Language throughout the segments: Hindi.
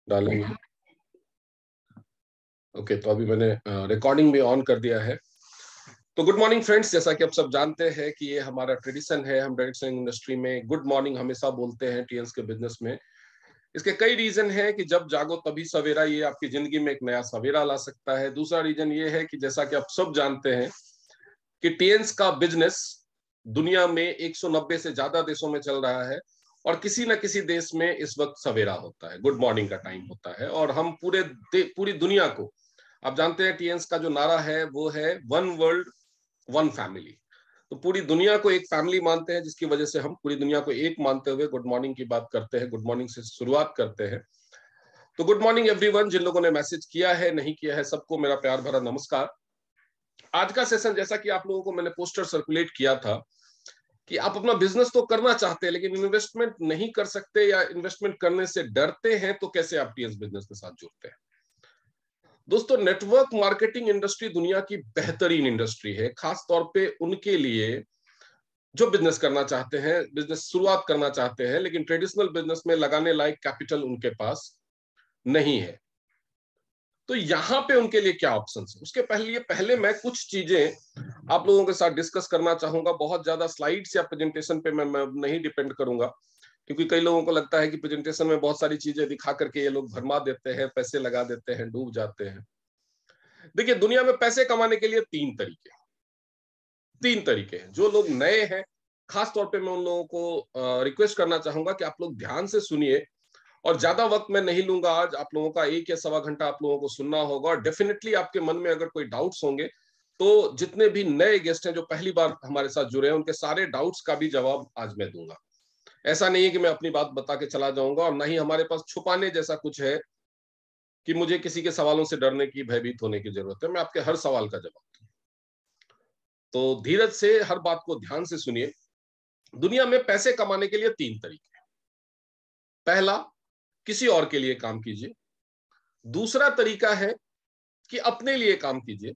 डालेंगे। ओके, तो अभी मैंने रिकॉर्डिंग भी ऑन कर दिया है। तो गुड मॉर्निंग फ्रेंड्स, जैसा कि आप सब जानते हैं कि ये हमारा ट्रेडिशन है, हम डायरेक्ट सेलिंग इंडस्ट्री में गुड मॉर्निंग हमेशा बोलते हैं टीएल्स के बिजनेस में। इसके कई रीजन है कि जब जागो तभी सवेरा, ये आपकी जिंदगी में एक नया सवेरा ला सकता है। दूसरा रीजन ये है कि जैसा कि आप सब जानते हैं कि टीएल्स का बिजनेस दुनिया में 190 से ज्यादा देशों में चल रहा है और किसी न किसी देश में इस वक्त सवेरा होता है, गुड मॉर्निंग का टाइम होता है। और हम पूरी दुनिया को, आप जानते हैं टीएल्स का जो नारा है वो है वन वर्ल्ड वन फैमिली। तो पूरी दुनिया को एक फैमिली मानते हैं, जिसकी वजह से हम पूरी दुनिया को एक मानते हुए गुड मॉर्निंग की बात करते हैं, गुड मॉर्निंग से शुरुआत करते हैं। तो गुड मॉर्निंग एवरीवन, जिन लोगों ने मैसेज किया है, नहीं किया है, सबको मेरा प्यार भरा नमस्कार। आज का सेशन, जैसा कि आप लोगों को मैंने पोस्टर सर्कुलेट किया था कि आप अपना बिजनेस तो करना चाहते हैं लेकिन इन्वेस्टमेंट नहीं कर सकते या इन्वेस्टमेंट करने से डरते हैं, तो कैसे आप टीएल्स बिजनेस के साथ जुड़ते हैं। दोस्तों, नेटवर्क मार्केटिंग इंडस्ट्री दुनिया की बेहतरीन इंडस्ट्री है, खास तौर पे उनके लिए जो बिजनेस करना चाहते हैं, बिजनेस शुरुआत करना चाहते हैं लेकिन ट्रेडिशनल बिजनेस में लगाने लायक कैपिटल उनके पास नहीं है। तो यहां पे उनके लिए क्या ऑप्शंस है, उसके पहले मैं कुछ चीजें आप लोगों के साथ डिस्कस करना चाहूंगा। बहुत ज्यादा स्लाइड्स या प्रेजेंटेशन पे मैं नहीं डिपेंड करूंगा, क्योंकि कई लोगों को लगता है कि प्रेजेंटेशन में बहुत सारी चीजें दिखा करके ये लोग भरमा देते हैं, पैसे लगा देते हैं, डूब जाते हैं। देखिए, दुनिया में पैसे कमाने के लिए तीन तरीके हैं। जो लोग नए हैं, खास तौर पे मैं उन लोगों को रिक्वेस्ट करना चाहूंगा कि आप लोग ध्यान से सुनिए, और ज्यादा वक्त मैं नहीं लूंगा आज। आप लोगों का 1 या सवा घंटा आप लोगों को सुनना होगा, और डेफिनेटली आपके मन में अगर कोई डाउट्स होंगे तो जितने भी नए गेस्ट हैं जो पहली बार हमारे साथ जुड़े हैं, उनके सारे डाउट्स का भी जवाब आज मैं दूंगा। ऐसा नहीं है कि मैं अपनी बात बता के चला जाऊंगा, और ना ही हमारे पास छुपाने जैसा कुछ है कि मुझे किसी के सवालों से डरने की, भयभीत होने की जरूरत है। मैं आपके हर सवाल का जवाब दूंगा। तो धीरज से हर बात को ध्यान से सुनिए। दुनिया में पैसे कमाने के लिए तीन तरीके हैं। पहला, किसी और के लिए काम कीजिए। दूसरा तरीका है कि अपने लिए काम कीजिए।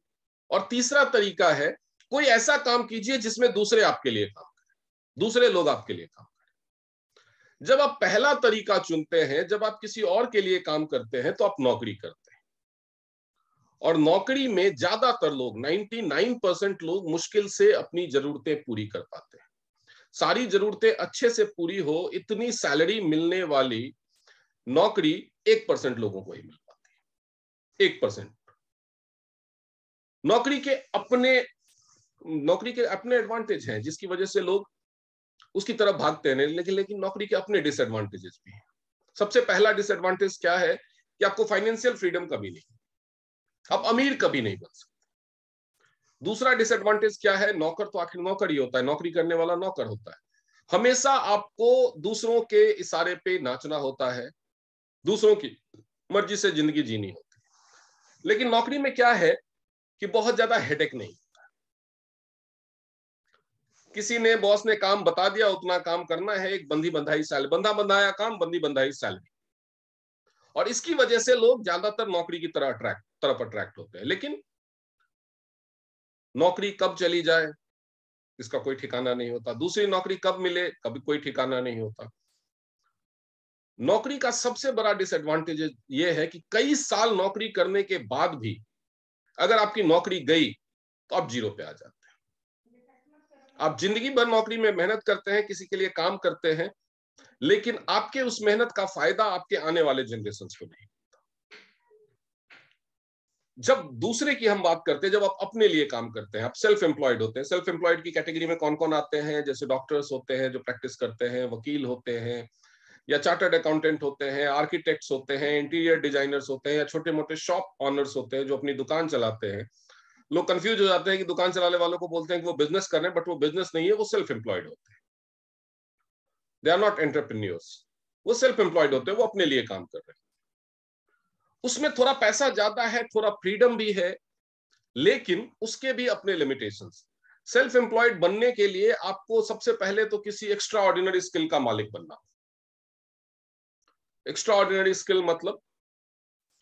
और तीसरा तरीका है कोई ऐसा काम कीजिए जिसमें दूसरे आपके लिए काम करें, दूसरे लोग आपके लिए काम करें। जब आप पहला तरीका चुनते हैं, जब आप किसी और के लिए काम करते हैं, तो आप नौकरी करते हैं। और नौकरी में ज्यादातर लोग, 99% लोग मुश्किल से अपनी जरूरतें पूरी कर पाते हैं। सारी जरूरतें अच्छे से पूरी हो, इतनी सैलरी मिलने वाली नौकरी 1% लोगों को ही मिल पाती है। 1%। नौकरी के अपने एडवांटेज हैं, जिसकी वजह से लोग उसकी तरफ भागते हैं, लेकिन नौकरी के अपने डिसएडवांटेजेस भी हैं। सबसे पहला डिसएडवांटेज क्या है कि आपको फाइनेंशियल फ्रीडम कभी नहीं, आप अमीर कभी नहीं बन सकते। दूसरा डिसएडवांटेज क्या है, नौकर तो आखिर नौकर ही होता है, नौकरी करने वाला नौकर होता है। हमेशा आपको दूसरों के इशारे पे नाचना होता है, दूसरों की मर्जी से जिंदगी जीनी होती है। लेकिन नौकरी में क्या है कि बहुत ज्यादा हेडेक नहीं होता। किसी ने, बॉस ने काम बता दिया, उतना काम करना है, एक बंधी बंधाई सैलरी, बंधा बंधाया काम, बंधी बंधाई सैलरी। और इसकी वजह से लोग ज्यादातर नौकरी की तरफ अट्रैक्ट होते हैं। लेकिन नौकरी कब चली जाए इसका कोई ठिकाना नहीं होता, दूसरी नौकरी कब मिले कभी कोई ठिकाना नहीं होता। नौकरी का सबसे बड़ा डिसएडवांटेज यह है कि कई साल नौकरी करने के बाद भी अगर आपकी नौकरी गई तो आप जीरो पे आ जाते हैं। आप जिंदगी भर नौकरी में मेहनत करते हैं, किसी के लिए काम करते हैं, लेकिन आपके उस मेहनत का फायदा आपके आने वाले जनरेशन को नहीं। जब दूसरे की हम बात करते हैं, जब आप अपने लिए काम करते हैं, आप सेल्फ एम्प्लॉयड होते हैं। सेल्फ एम्प्लॉयड की कैटेगरी में कौन कौन आते हैं? जैसे डॉक्टर्स होते हैं जो प्रैक्टिस करते हैं, वकील होते हैं, या चार्टर्ड अकाउंटेंट होते हैं, आर्किटेक्ट्स होते हैं, इंटीरियर डिजाइनर्स होते हैं, या छोटे मोटे शॉप ऑनर्स होते हैं जो अपनी दुकान चलाते हैं। लोग कंफ्यूज हो जाते हैं कि दुकान चलाने वालों को बोलते हैं कि वो बिजनेस कर रहे हैं, बट वो बिजनेस नहीं है, वो सेल्फ एम्प्लॉयड होते हैं। दे आर नॉट एंटरप्रेन्योर्स, वो सेल्फ एम्प्लॉयड होते हैं, वो अपने लिए काम कर रहे हैं। उसमें थोड़ा पैसा ज्यादा है, थोड़ा फ्रीडम भी है, लेकिन उसके भी अपने लिमिटेशंस। सेल्फ एम्प्लॉयड बनने के लिए आपको सबसे पहले तो किसी एक्स्ट्रा ऑर्डिनरी स्किल का मालिक बनना। एक्स्ट्रा ऑर्डिनरी स्किल मतलब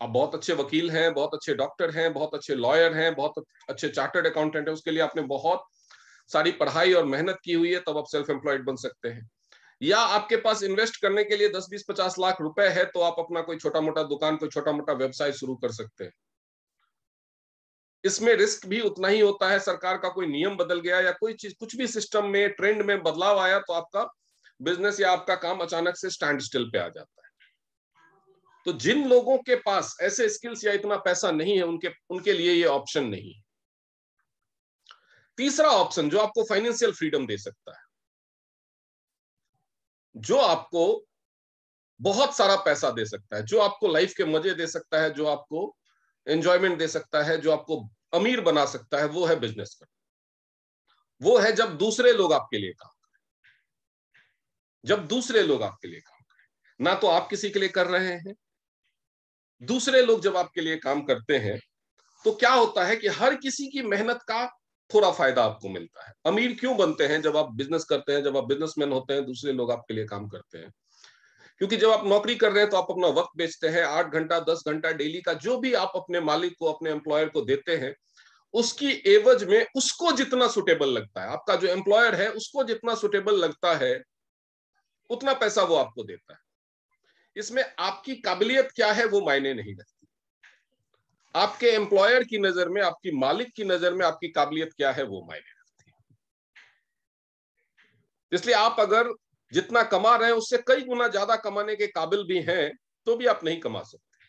आप बहुत अच्छे वकील हैं, बहुत अच्छे डॉक्टर हैं, बहुत अच्छे लॉयर हैं, बहुत अच्छे चार्टर्ड अकाउंटेंट हैं, उसके लिए आपने बहुत सारी पढ़ाई और मेहनत की हुई है, तब आप सेल्फ एम्प्लॉयड बन सकते हैं। या आपके पास इन्वेस्ट करने के लिए 10-20-50 लाख रुपए है तो आप अपना कोई छोटा मोटा दुकान, कोई छोटा मोटा व्यवसाय शुरू कर सकते हैं। इसमें रिस्क भी उतना ही होता है। सरकार का कोई नियम बदल गया या कोई चीज, कुछ भी सिस्टम में ट्रेंड में बदलाव आया तो आपका बिजनेस या आपका काम अचानक से स्टैंड स्टिल पे आ जाता है। तो जिन लोगों के पास ऐसे स्किल्स या इतना पैसा नहीं है, उनके लिए ये ऑप्शन नहीं है। तीसरा ऑप्शन जो आपको फाइनेंशियल फ्रीडम दे सकता है, जो आपको बहुत सारा पैसा दे सकता है, जो आपको लाइफ के मजे दे सकता है, जो आपको एंजॉयमेंट दे सकता है, जो आपको अमीर बना सकता है, वो है बिजनेस करना। वो है जब दूसरे लोग आपके लिए काम करें, जब दूसरे लोग आपके लिए काम करें, ना तो आप किसी के लिए कर रहे हैं। दूसरे लोग जब आपके लिए काम करते हैं तो क्या होता है कि हर किसी की मेहनत का थोड़ा फायदा आपको मिलता है। अमीर क्यों बनते हैं जब आप बिजनेस करते हैं, जब आप बिजनेसमैन होते हैं, दूसरे लोग आपके लिए काम करते हैं? क्योंकि जब आप नौकरी कर रहे हैं तो आप अपना वक्त बेचते हैं। 8 घंटा 10 घंटा डेली का जो भी आप अपने मालिक को, अपने एम्प्लॉयर को देते हैं, उसकी एवज में उसको जितना सुटेबल लगता है, आपका जो एम्प्लॉयर है उसको जितना सुटेबल लगता है, उतना पैसा वो आपको देता है। इसमें आपकी काबिलियत क्या है वो मायने नहीं रखती। आपके एम्प्लॉयर की नजर में, आपकी मालिक की नजर में आपकी काबिलियत क्या है वो मायने रखती है। इसलिए आप अगर जितना कमा रहे हैं उससे कई गुना ज्यादा कमाने के काबिल भी हैं तो भी आप नहीं कमा सकते।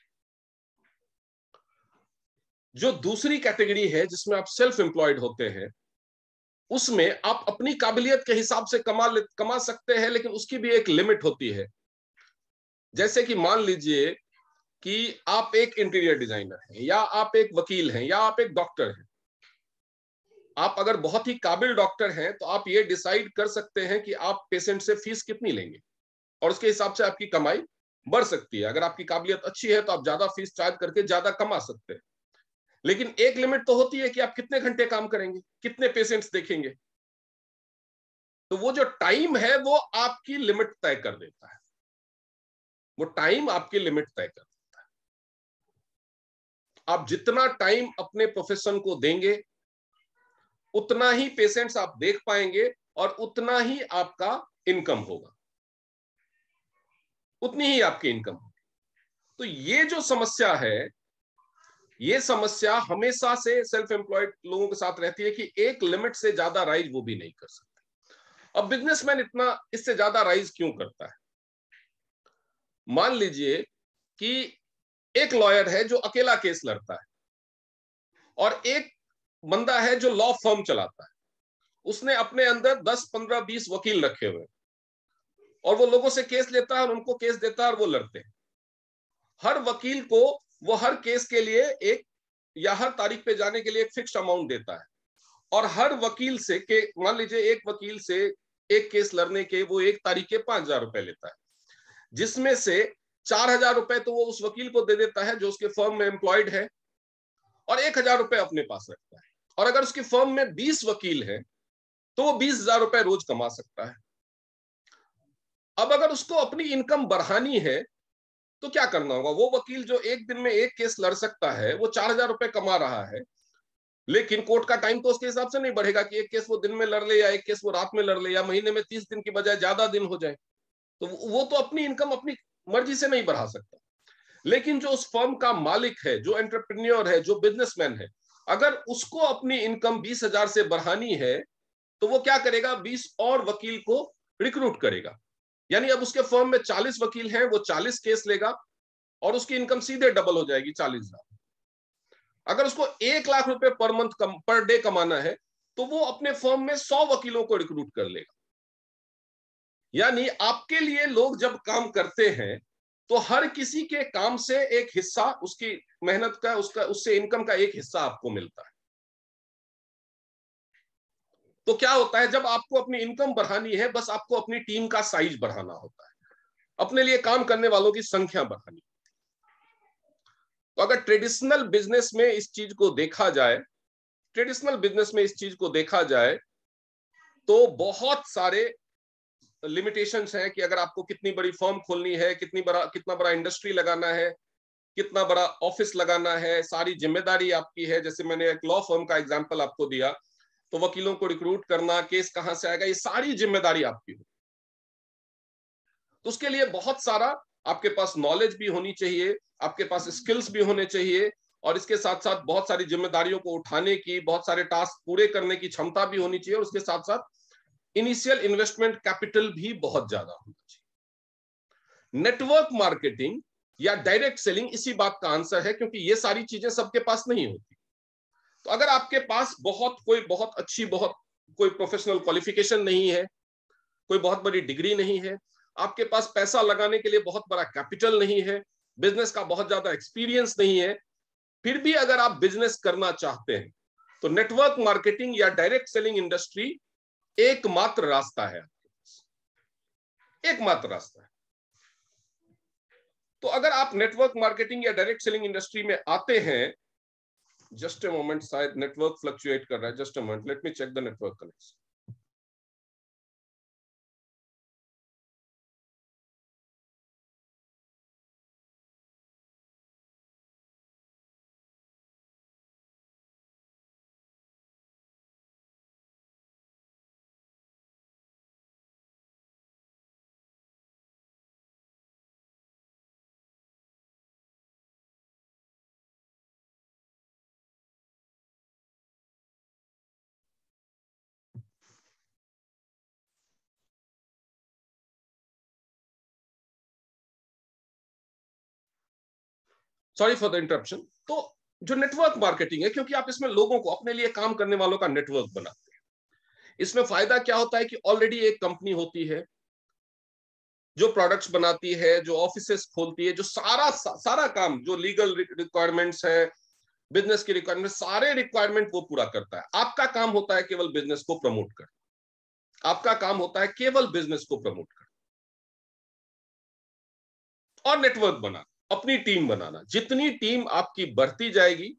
जो दूसरी कैटेगरी है जिसमें आप सेल्फ एम्प्लॉयड होते हैं, उसमें आप अपनी काबिलियत के हिसाब से कमा सकते हैं, लेकिन उसकी भी एक लिमिट होती है। जैसे कि मान लीजिए कि आप एक इंटीरियर डिजाइनर हैं, या आप एक वकील हैं, या आप एक डॉक्टर हैं। आप अगर बहुत ही काबिल डॉक्टर हैं तो आप ये डिसाइड कर सकते हैं कि आप पेशेंट से फीस कितनी लेंगे, और उसके हिसाब से आपकी कमाई बढ़ सकती है। अगर आपकी काबिलियत अच्छी है तो आप ज्यादा फीस चार्ज करके ज्यादा कमा सकते हैं। लेकिन एक लिमिट तो होती है कि आप कितने घंटे काम करेंगे, कितने पेशेंट्स देखेंगे। तो वो जो टाइम है वो आपकी लिमिट तय कर देता है। वो टाइम आपकी लिमिट तय कर देता है। आप जितना टाइम अपने प्रोफेशन को देंगे, उतना ही पेशेंट्स आप देख पाएंगे और उतना ही आपका इनकम होगा, उतनी ही आपकी इनकम होगी। तो ये जो समस्या है, ये समस्या हमेशा से सेल्फ एम्प्लॉयड लोगों के साथ रहती है कि एक लिमिट से ज्यादा राइज वो भी नहीं कर सकते। अब बिजनेसमैन इतना इससे ज्यादा राइज क्यों करता है? मान लीजिए कि एक लॉयर है जो अकेला केस लड़ता है, और एक बंदा है जो लॉ फर्म चलाता है। उसने अपने अंदर 10 15 20 वकील रखे हुए, और वो लोगों से केस लेता है और उनको केस देता है और वो लड़ते हैं। हर वकील को वो हर केस के लिए एक, या हर तारीख पे जाने के लिए एक फिक्स्ड अमाउंट देता है। और हर वकील से के मान लीजिए एक वकील से एक केस लड़ने के वो एक तारीख के 5,000 रुपए लेता है, जिसमें से 4,000 रुपए तो वो उस वकील को दे देता है जो उसके फर्म में एम्प्लॉयड है, और 1,000 रुपए अपने पास रखता है। और अगर उसकी फर्म में 20 वकील हैं तो वो 20,000 रुपए रोज कमा सकता है। अब अगर उसको अपनी इनकम बढ़ानी है तो क्या करना होगा? वो वकील जो एक दिन में एक केस लड़ सकता है, वो 4,000 रुपए कमा रहा है, लेकिन कोर्ट का टाइम तो उसके हिसाब से नहीं बढ़ेगा कि एक केस वो दिन में लड़ ले, या एक केस वो रात में लड़ ले, या महीने में 30 दिन की बजाय ज्यादा दिन हो जाए। तो वो तो अपनी इनकम अपनी मर्जी से नहीं बढ़ा सकता। लेकिन जो उस फर्म का मालिक है, जो एंटरप्रेन्योर है, जो बिजनेसमैन है, अगर उसको अपनी इनकम 20,000 से बढ़ानी है तो वो क्या करेगा? 20 और वकील को रिक्रूट करेगा। यानी अब उसके फर्म में 40 वकील हैं, वो 40 केस लेगा और उसकी इनकम सीधे डबल हो जाएगी, 40,000। अगर उसको 1 लाख रुपए पर मंथ पर डे कमाना है तो वो अपने फर्म में 100 वकीलों को रिक्रूट कर लेगा। यानी आपके लिए लोग जब काम करते हैं तो हर किसी के काम से एक हिस्सा, उसकी मेहनत का, उसका उससे इनकम का एक हिस्सा आपको मिलता है। तो क्या होता है, जब आपको अपनी इनकम बढ़ानी है, बस आपको अपनी टीम का साइज बढ़ाना होता है, अपने लिए काम करने वालों की संख्या बढ़ानी। तो अगर ट्रेडिशनल बिजनेस में इस चीज को देखा जाए, ट्रेडिशनल बिजनेस में इस चीज को देखा जाए तो बहुत सारे लिमिटेशंस हैं कि अगर आपको कितनी बड़ी फर्म खोलनी है, कितना बड़ा इंडस्ट्री लगाना है, कितना बड़ा ऑफिस लगाना है, सारी जिम्मेदारी आपकी है। जैसे मैंने एक लॉ फर्म का एग्जांपल आपको दिया, तो वकीलों को रिक्रूट करना, केस कहां से आएगा, ये सारी जिम्मेदारी आपकी हो। तो उसके लिए बहुत सारा आपके पास नॉलेज भी होनी चाहिए, आपके पास स्किल्स भी होने चाहिए, और इसके साथ साथ बहुत सारी जिम्मेदारियों को उठाने की, बहुत सारे टास्क पूरे करने की क्षमता भी होनी चाहिए, और उसके साथ साथ इनिशियल इन्वेस्टमेंट कैपिटल भी बहुत ज्यादा होना चाहिए। नेटवर्क मार्केटिंग या डायरेक्ट सेलिंग इसी बात का आंसर है, क्योंकि ये सारी चीजें सबके पास नहीं होती। तो अगर आपके पास बहुत अच्छी कोई प्रोफेशनल क्वालिफिकेशन नहीं है, कोई बहुत बड़ी डिग्री नहीं है, आपके पास पैसा लगाने के लिए बहुत बड़ा कैपिटल नहीं है, बिजनेस का बहुत ज्यादा एक्सपीरियंस नहीं है, फिर भी अगर आप बिजनेस करना चाहते हैं तो नेटवर्क मार्केटिंग या डायरेक्ट सेलिंग इंडस्ट्री एकमात्र रास्ता है, एकमात्र रास्ता है। तो अगर आप नेटवर्क मार्केटिंग या डायरेक्ट सेलिंग इंडस्ट्री में आते हैं, जस्ट अ मोमेंट, शायद नेटवर्क फ्लक्चुएट कर रहा है, just a moment, let me check the network connection. Sorry for the interruption. तो जो नेटवर्क मार्केटिंग है, क्योंकि आप इसमें लोगों को, अपने लिए काम करने वालों का नेटवर्क बनाते हैं, इसमें फायदा क्या होता है कि ऑलरेडी एक कंपनी होती है जो प्रोडक्ट्स बनाती है, जो ऑफिसेस खोलती है, जो सारा काम, जो लीगल रिक्वायरमेंट्स है, बिजनेस की रिक्वायरमेंट, सारे रिक्वायरमेंट वो पूरा करता है। आपका काम होता है केवल बिजनेस को प्रमोट करना, आपका काम होता है केवल बिजनेस को प्रमोट करना और नेटवर्क बनाना, अपनी टीम बनाना। जितनी टीम आपकी बढ़ती जाएगी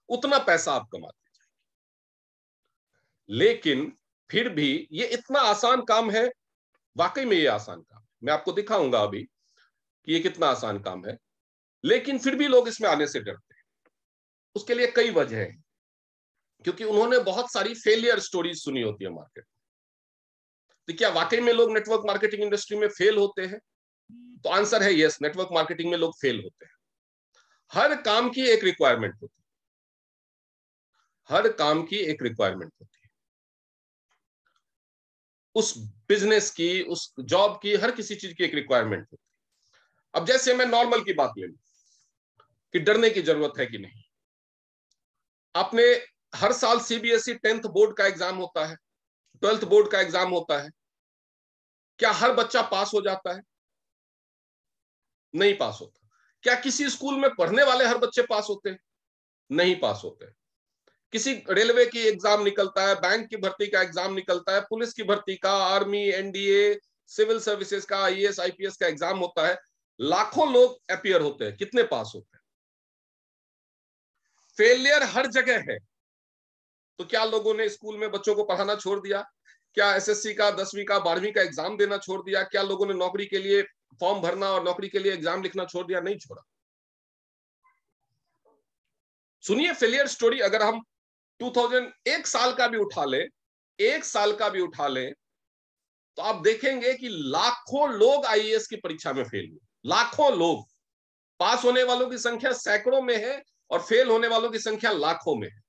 उतना पैसा आप कमाते जाएंगे। लेकिन फिर भी ये इतना आसान काम है, वाकई में ये आसान काम है, मैं आपको दिखाऊंगा अभी कि ये कितना आसान काम है, लेकिन फिर भी लोग इसमें आने से डरते हैं। उसके लिए कई वजह हैं, क्योंकि उन्होंने बहुत सारी फेलियर स्टोरीज सुनी होती है मार्केट में। तो क्या वाकई में लोग नेटवर्क मार्केटिंग इंडस्ट्री में फेल होते हैं? तो आंसर है यस, नेटवर्क मार्केटिंग में लोग फेल होते हैं। हर काम की एक रिक्वायरमेंट होती है, हर काम की एक रिक्वायरमेंट होती है, उस बिजनेस की, उस जॉब की, हर किसी चीज की एक रिक्वायरमेंट होती है। अब जैसे मैं नॉर्मल की बात ले लूं कि डरने की जरूरत है कि नहीं। आपने, हर साल सीबीएसई 10th बोर्ड का एग्जाम होता है, 12th बोर्ड का एग्जाम होता है। क्या हर बच्चा पास हो जाता है? नहीं पास होता। क्या किसी स्कूल में पढ़ने वाले हर बच्चे पास होते हैं? नहीं पास होते। किसी रेलवे की एग्जाम निकलता है, बैंक की भर्ती का एग्जाम निकलता है, पुलिस की भर्ती का, आर्मी, एनडीए, सिविल सर्विसेज का, आईएएस आईपीएस का एग्जाम होता है, लाखों लोग अपियर होते हैं, कितने पास होते हैं? फेलियर हर जगह है। तो क्या लोगों ने स्कूल में बच्चों को पढ़ाना छोड़ दिया? क्या एसएससी का, 10वीं का, 12वीं का एग्जाम देना छोड़ दिया? क्या लोगों ने नौकरी के लिए फॉर्म भरना और नौकरी के लिए एग्जाम लिखना छोड़ दिया? नहीं छोड़ा। सुनिए फेलियर स्टोरी, अगर हम 2000 एक साल का भी उठा ले, एक साल का भी उठा ले, तो आप देखेंगे कि लाखों लोग आईएएस की परीक्षा में फेल हुए। लाखों लोग। पास होने वालों की संख्या सैकड़ों में है और फेल होने वालों की संख्या लाखों में है।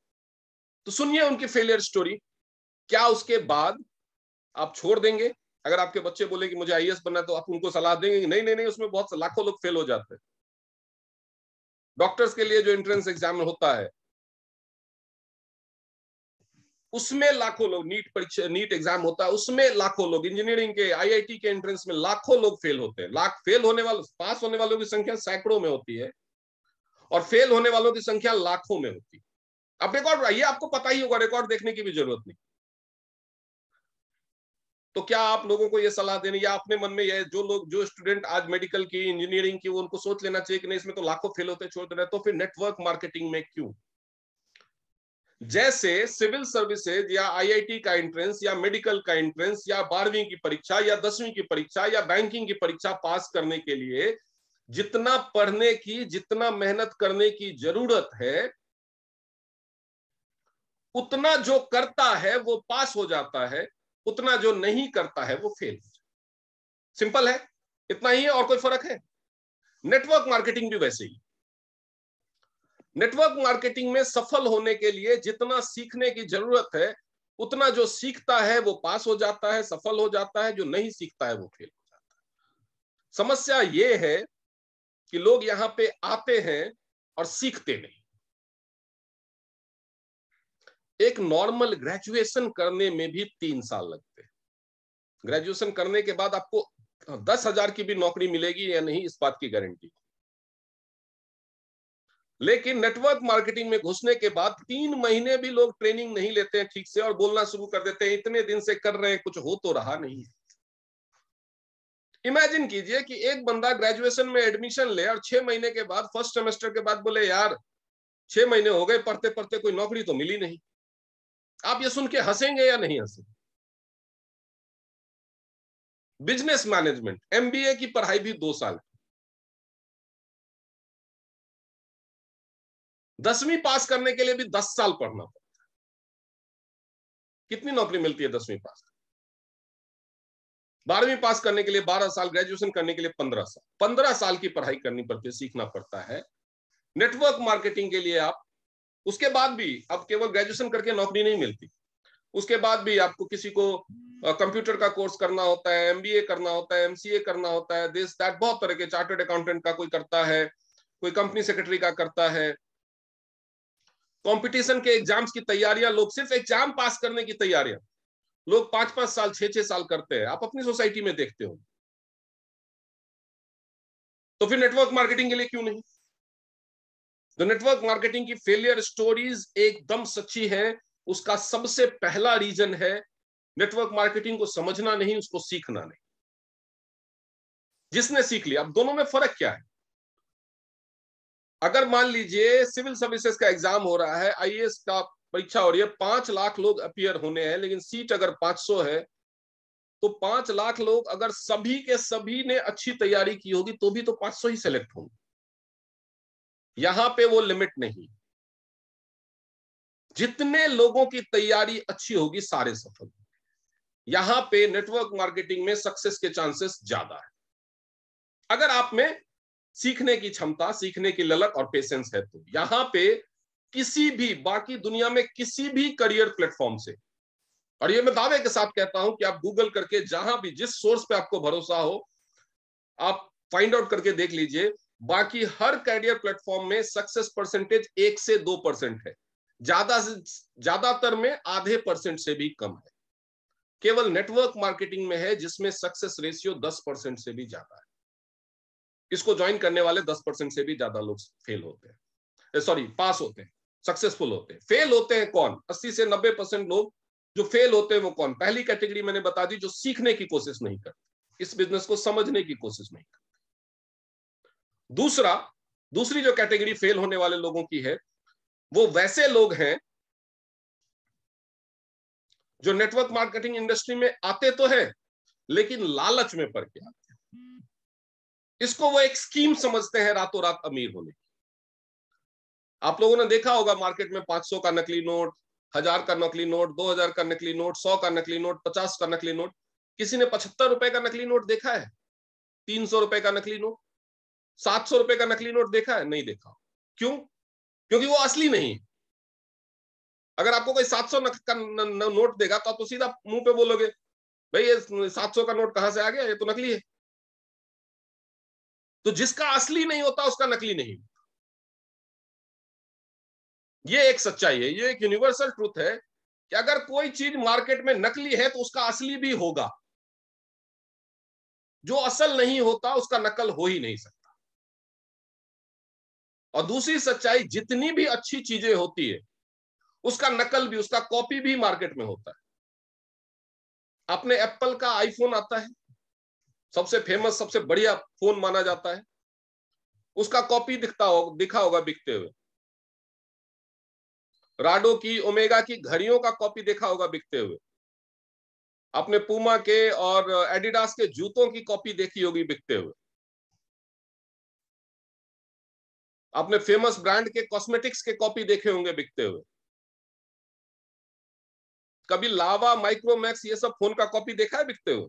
तो सुनिए उनकी फेलियर स्टोरी। क्या उसके बाद आप छोड़ देंगे? अगर आपके बच्चे बोले कि मुझे आईएएस बनना है, तो आप उनको सलाह देंगे कि नहीं नहीं नहीं, उसमें बहुत लाखों लोग फेल हो जाते हैं। डॉक्टर्स के लिए जो एंट्रेंस एग्जाम होता है, उसमें लाखों लोग, नीट परीक्षा, नीट एग्जाम होता है, उसमें लाखों लोग, इंजीनियरिंग के, आईआईटी के एंट्रेंस में लाखों लोग फेल होते हैं। लाख फेल होने वालों, पास होने वालों की संख्या सैकड़ों में होती है और फेल होने वालों की संख्या लाखों में होती है। अब रिकॉर्ड, ये आपको पता ही होगा, रिकॉर्ड देखने की भी जरूरत नहीं। तो क्या आप लोगों को ये सलाह देनी, या अपने मन में ये, जो लोग, जो स्टूडेंट आज मेडिकल की, इंजीनियरिंग की, वो उनको सोच लेना चाहिए कि नहीं, इसमें तो लाखों फेल होते, छोड़ देना, तो फिर नेटवर्क मार्केटिंग में क्यों? जैसे सिविल सर्विसेज या आईआईटी का एंट्रेंस या मेडिकल का एंट्रेंस या 12वीं की परीक्षा या 10वीं की परीक्षा या बैंकिंग की परीक्षा पास करने के लिए जितना पढ़ने की, जितना मेहनत करने की जरूरत है, उतना जो करता है वो पास हो जाता है, उतना जो नहीं करता है वो फेल हो जाता है। सिंपल है, इतना ही है, और कोई फर्क है? नेटवर्क मार्केटिंग भी वैसे ही। नेटवर्क मार्केटिंग में सफल होने के लिए जितना सीखने की जरूरत है, उतना जो सीखता है वो पास हो जाता है, सफल हो जाता है, जो नहीं सीखता है वो फेल हो जाता है। समस्या ये है कि लोग यहां पे आते हैं और सीखते नहीं। एक नॉर्मल ग्रेजुएशन करने में भी 3 साल लगते हैं। ग्रेजुएशन करने के बाद आपको 10,000 की भी नौकरी मिलेगी या नहीं, इस बात की गारंटी। लेकिन नेटवर्क मार्केटिंग में घुसने के बाद 3 महीने भी लोग ट्रेनिंग नहीं लेते हैं ठीक से, और बोलना शुरू कर देते हैं इतने दिन से कर रहे हैं, कुछ हो तो रहा नहीं है। इमेजिन कीजिए कि एक बंदा ग्रेजुएशन में एडमिशन ले और 6 महीने के बाद, फर्स्ट सेमेस्टर के बाद बोले यार 6 महीने हो गए पढ़ते पढ़ते, कोई नौकरी तो मिली नहीं। आप ये सुन के हंसेंगे या नहीं हंसेंगे? बिजनेस मैनेजमेंट एमबीए की पढ़ाई भी 2 साल, 10वीं पास करने के लिए भी 10 साल पढ़ना पड़ता। कितनी नौकरी मिलती है 10वीं पास? 12वीं पास करने के लिए 12 साल, ग्रेजुएशन करने के लिए 15 साल, 15 साल की पढ़ाई करनी पड़ती है, सीखना पड़ता है। नेटवर्क मार्केटिंग के लिए आप उसके बाद भी, अब केवल ग्रेजुएशन करके नौकरी नहीं मिलती, उसके बाद भी आपको किसी को कंप्यूटर का कोर्स करना होता है, एमबीए करना होता है, एमसीए करना होता है, दिस दैट, बहुत तरह के, चार्टर्ड अकाउंटेंट का कोई करता है, कोई कंपनी सेक्रेटरी का करता है। कंपटीशन के एग्जाम्स की तैयारियां, लोग सिर्फ एग्जाम पास करने की तैयारियां लोग 5-5 साल, 6-6 साल करते हैं, आप अपनी सोसाइटी में देखते हो। तो फिर नेटवर्क मार्केटिंग के लिए क्यों नहीं? तो नेटवर्क मार्केटिंग की फेलियर स्टोरीज एकदम सच्ची है। उसका सबसे पहला रीजन है नेटवर्क मार्केटिंग को समझना नहीं, उसको सीखना नहीं। जिसने सीख लिया, अब दोनों में फर्क क्या है? अगर मान लीजिए सिविल सर्विसेज का एग्जाम हो रहा है, आईएएस का परीक्षा हो रही है, 5 लाख लोग अपियर होने हैं, लेकिन सीट अगर 500 है, तो 5 लाख लोग अगर सभी के सभी ने अच्छी तैयारी की होगी तो भी तो 500 ही सेलेक्ट होंगे। यहां पे वो लिमिट नहीं, जितने लोगों की तैयारी अच्छी होगी सारे सफल। यहां पे नेटवर्क मार्केटिंग में सक्सेस के चांसेस ज्यादा है, अगर आप में सीखने की क्षमता, सीखने की ललक और पेशेंस है तो। यहां पे किसी भी, बाकी दुनिया में किसी भी करियर प्लेटफॉर्म से, और ये मैं दावे के साथ कहता हूं कि आप गूगल करके जहां भी, जिस सोर्स पे आपको भरोसा हो, आप फाइंड आउट करके देख लीजिए, बाकी हर करियर प्लेटफॉर्म में सक्सेस परसेंटेज 1 से 2% है, ज्यादा से ज्यादातर में आधे % से भी कम है। केवल नेटवर्क मार्केटिंग में है जिसमें सक्सेस रेशियो 10% से भी ज्यादा है। इसको ज्वाइन करने वाले 10% से भी ज्यादा लोग फेल होते हैं, सॉरी पास होते हैं, सक्सेसफुल होते हैं। फेल होते हैं कौन? 80 से 90% लोग जो फेल होते हैं वो कौन? पहली कैटेगरी मैंने बता दी, जो सीखने की कोशिश नहीं करते, इस बिजनेस को समझने की कोशिश नहीं करते। दूसरी जो कैटेगरी फेल होने वाले लोगों की है, वो वैसे लोग हैं जो नेटवर्क मार्केटिंग इंडस्ट्री में आते तो है लेकिन लालच में पड़ के आते हैं। इसको वो एक स्कीम समझते हैं रातों रात अमीर होने की। आप लोगों ने देखा होगा मार्केट में 500 का नकली नोट, 1000 का नकली नोट, 2000 का नकली नोट, 100 का नकली नोट, 50 का नकली नोट। किसी ने 75 रुपए का नकली नोट देखा है? 300 रुपए का नकली नोट, 700 रुपए का नकली नोट देखा है? नहीं देखा। क्यों? क्योंकि वो असली नहीं है। अगर आपको कोई 700 का नोट देगा तो आप तो सीधा मुंह पे बोलोगे भाई ये 700 का नोट कहां से आ गया, ये तो नकली है। तो जिसका असली नहीं होता उसका नकली नहीं। ये एक सच्चाई है, ये एक यूनिवर्सल ट्रूथ है कि अगर कोई चीज मार्केट में नकली है तो उसका असली भी होगा। जो असल नहीं होता उसका नकल हो ही नहीं सकता। और दूसरी सच्चाई, जितनी भी अच्छी चीजें होती है उसका नकल भी, उसका कॉपी भी मार्केट में होता है। अपने एप्पल का आईफोन आता है, सबसे फेमस, सबसे बढ़िया फोन माना जाता है, उसका कॉपी दिखा होगा बिकते हुए। राडो की, ओमेगा की घड़ियों का कॉपी देखा होगा बिकते हुए। आपने पूमा के और एडिडास के जूतों की कॉपी देखी होगी बिकते हुए। आपने फेमस ब्रांड के कॉस्मेटिक्स के कॉपी देखे होंगे बिकते हुए। कभी लावा, माइक्रोमैक्स, ये सब फोन का कॉपी देखा है बिकते हुए?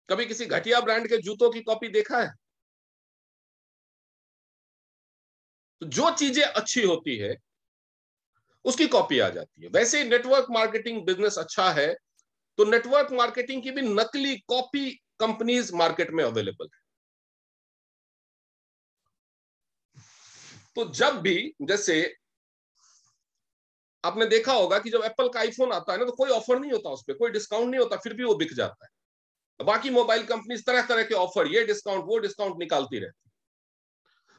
कभी किसी घटिया ब्रांड के जूतों की कॉपी देखा है? तो जो चीजें अच्छी होती है उसकी कॉपी आ जाती है। वैसे ही नेटवर्क मार्केटिंग बिजनेस अच्छा है तो नेटवर्क मार्केटिंग की भी नकली कॉपी कंपनीज मार्केट में अवेलेबल है। तो जब भी, जैसे आपने देखा होगा कि जब एप्पल का आईफोन आता है ना, तो कोई ऑफर नहीं होता, उस पर कोई डिस्काउंट नहीं होता, फिर भी वो बिक जाता है। बाकी मोबाइल कंपनी तरह तरह के ऑफर, ये डिस्काउंट वो डिस्काउंट निकालती रहती है।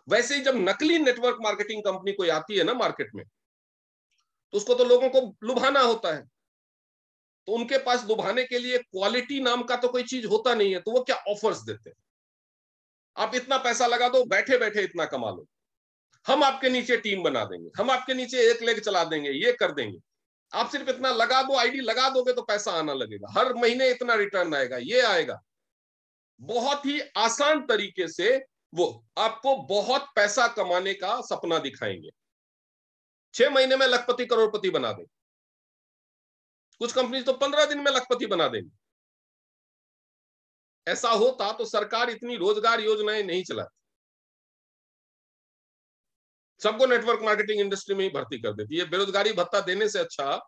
वैसे ही जब नकली नेटवर्क मार्केटिंग कंपनी कोई आती है ना मार्केट में, तो उसको तो लोगों को लुभाना होता है। तो उनके पास लुभाने के लिए क्वालिटी नाम का तो कोई चीज होता नहीं है, तो वो क्या ऑफर्स देते हैं, आप इतना पैसा लगा दो, बैठे बैठे इतना कमा लो, हम आपके नीचे टीम बना देंगे, हम आपके नीचे एक लेग चला देंगे, ये कर देंगे, आप सिर्फ इतना लगा दो, आईडी लगा दोगे तो पैसा आना लगेगा, हर महीने इतना रिटर्न आएगा, ये आएगा। बहुत ही आसान तरीके से वो आपको बहुत पैसा कमाने का सपना दिखाएंगे, 6 महीने में लखपति करोड़पति बना देंगे। कुछ कंपनी तो 15 दिन में लखपति बना देंगे। ऐसा होता तो सरकार इतनी रोजगार योजनाएं नहीं चलाती, सबको नेटवर्क मार्केटिंग इंडस्ट्री में ही भर्ती कर देती है। बेरोजगारी भत्ता देने से अच्छा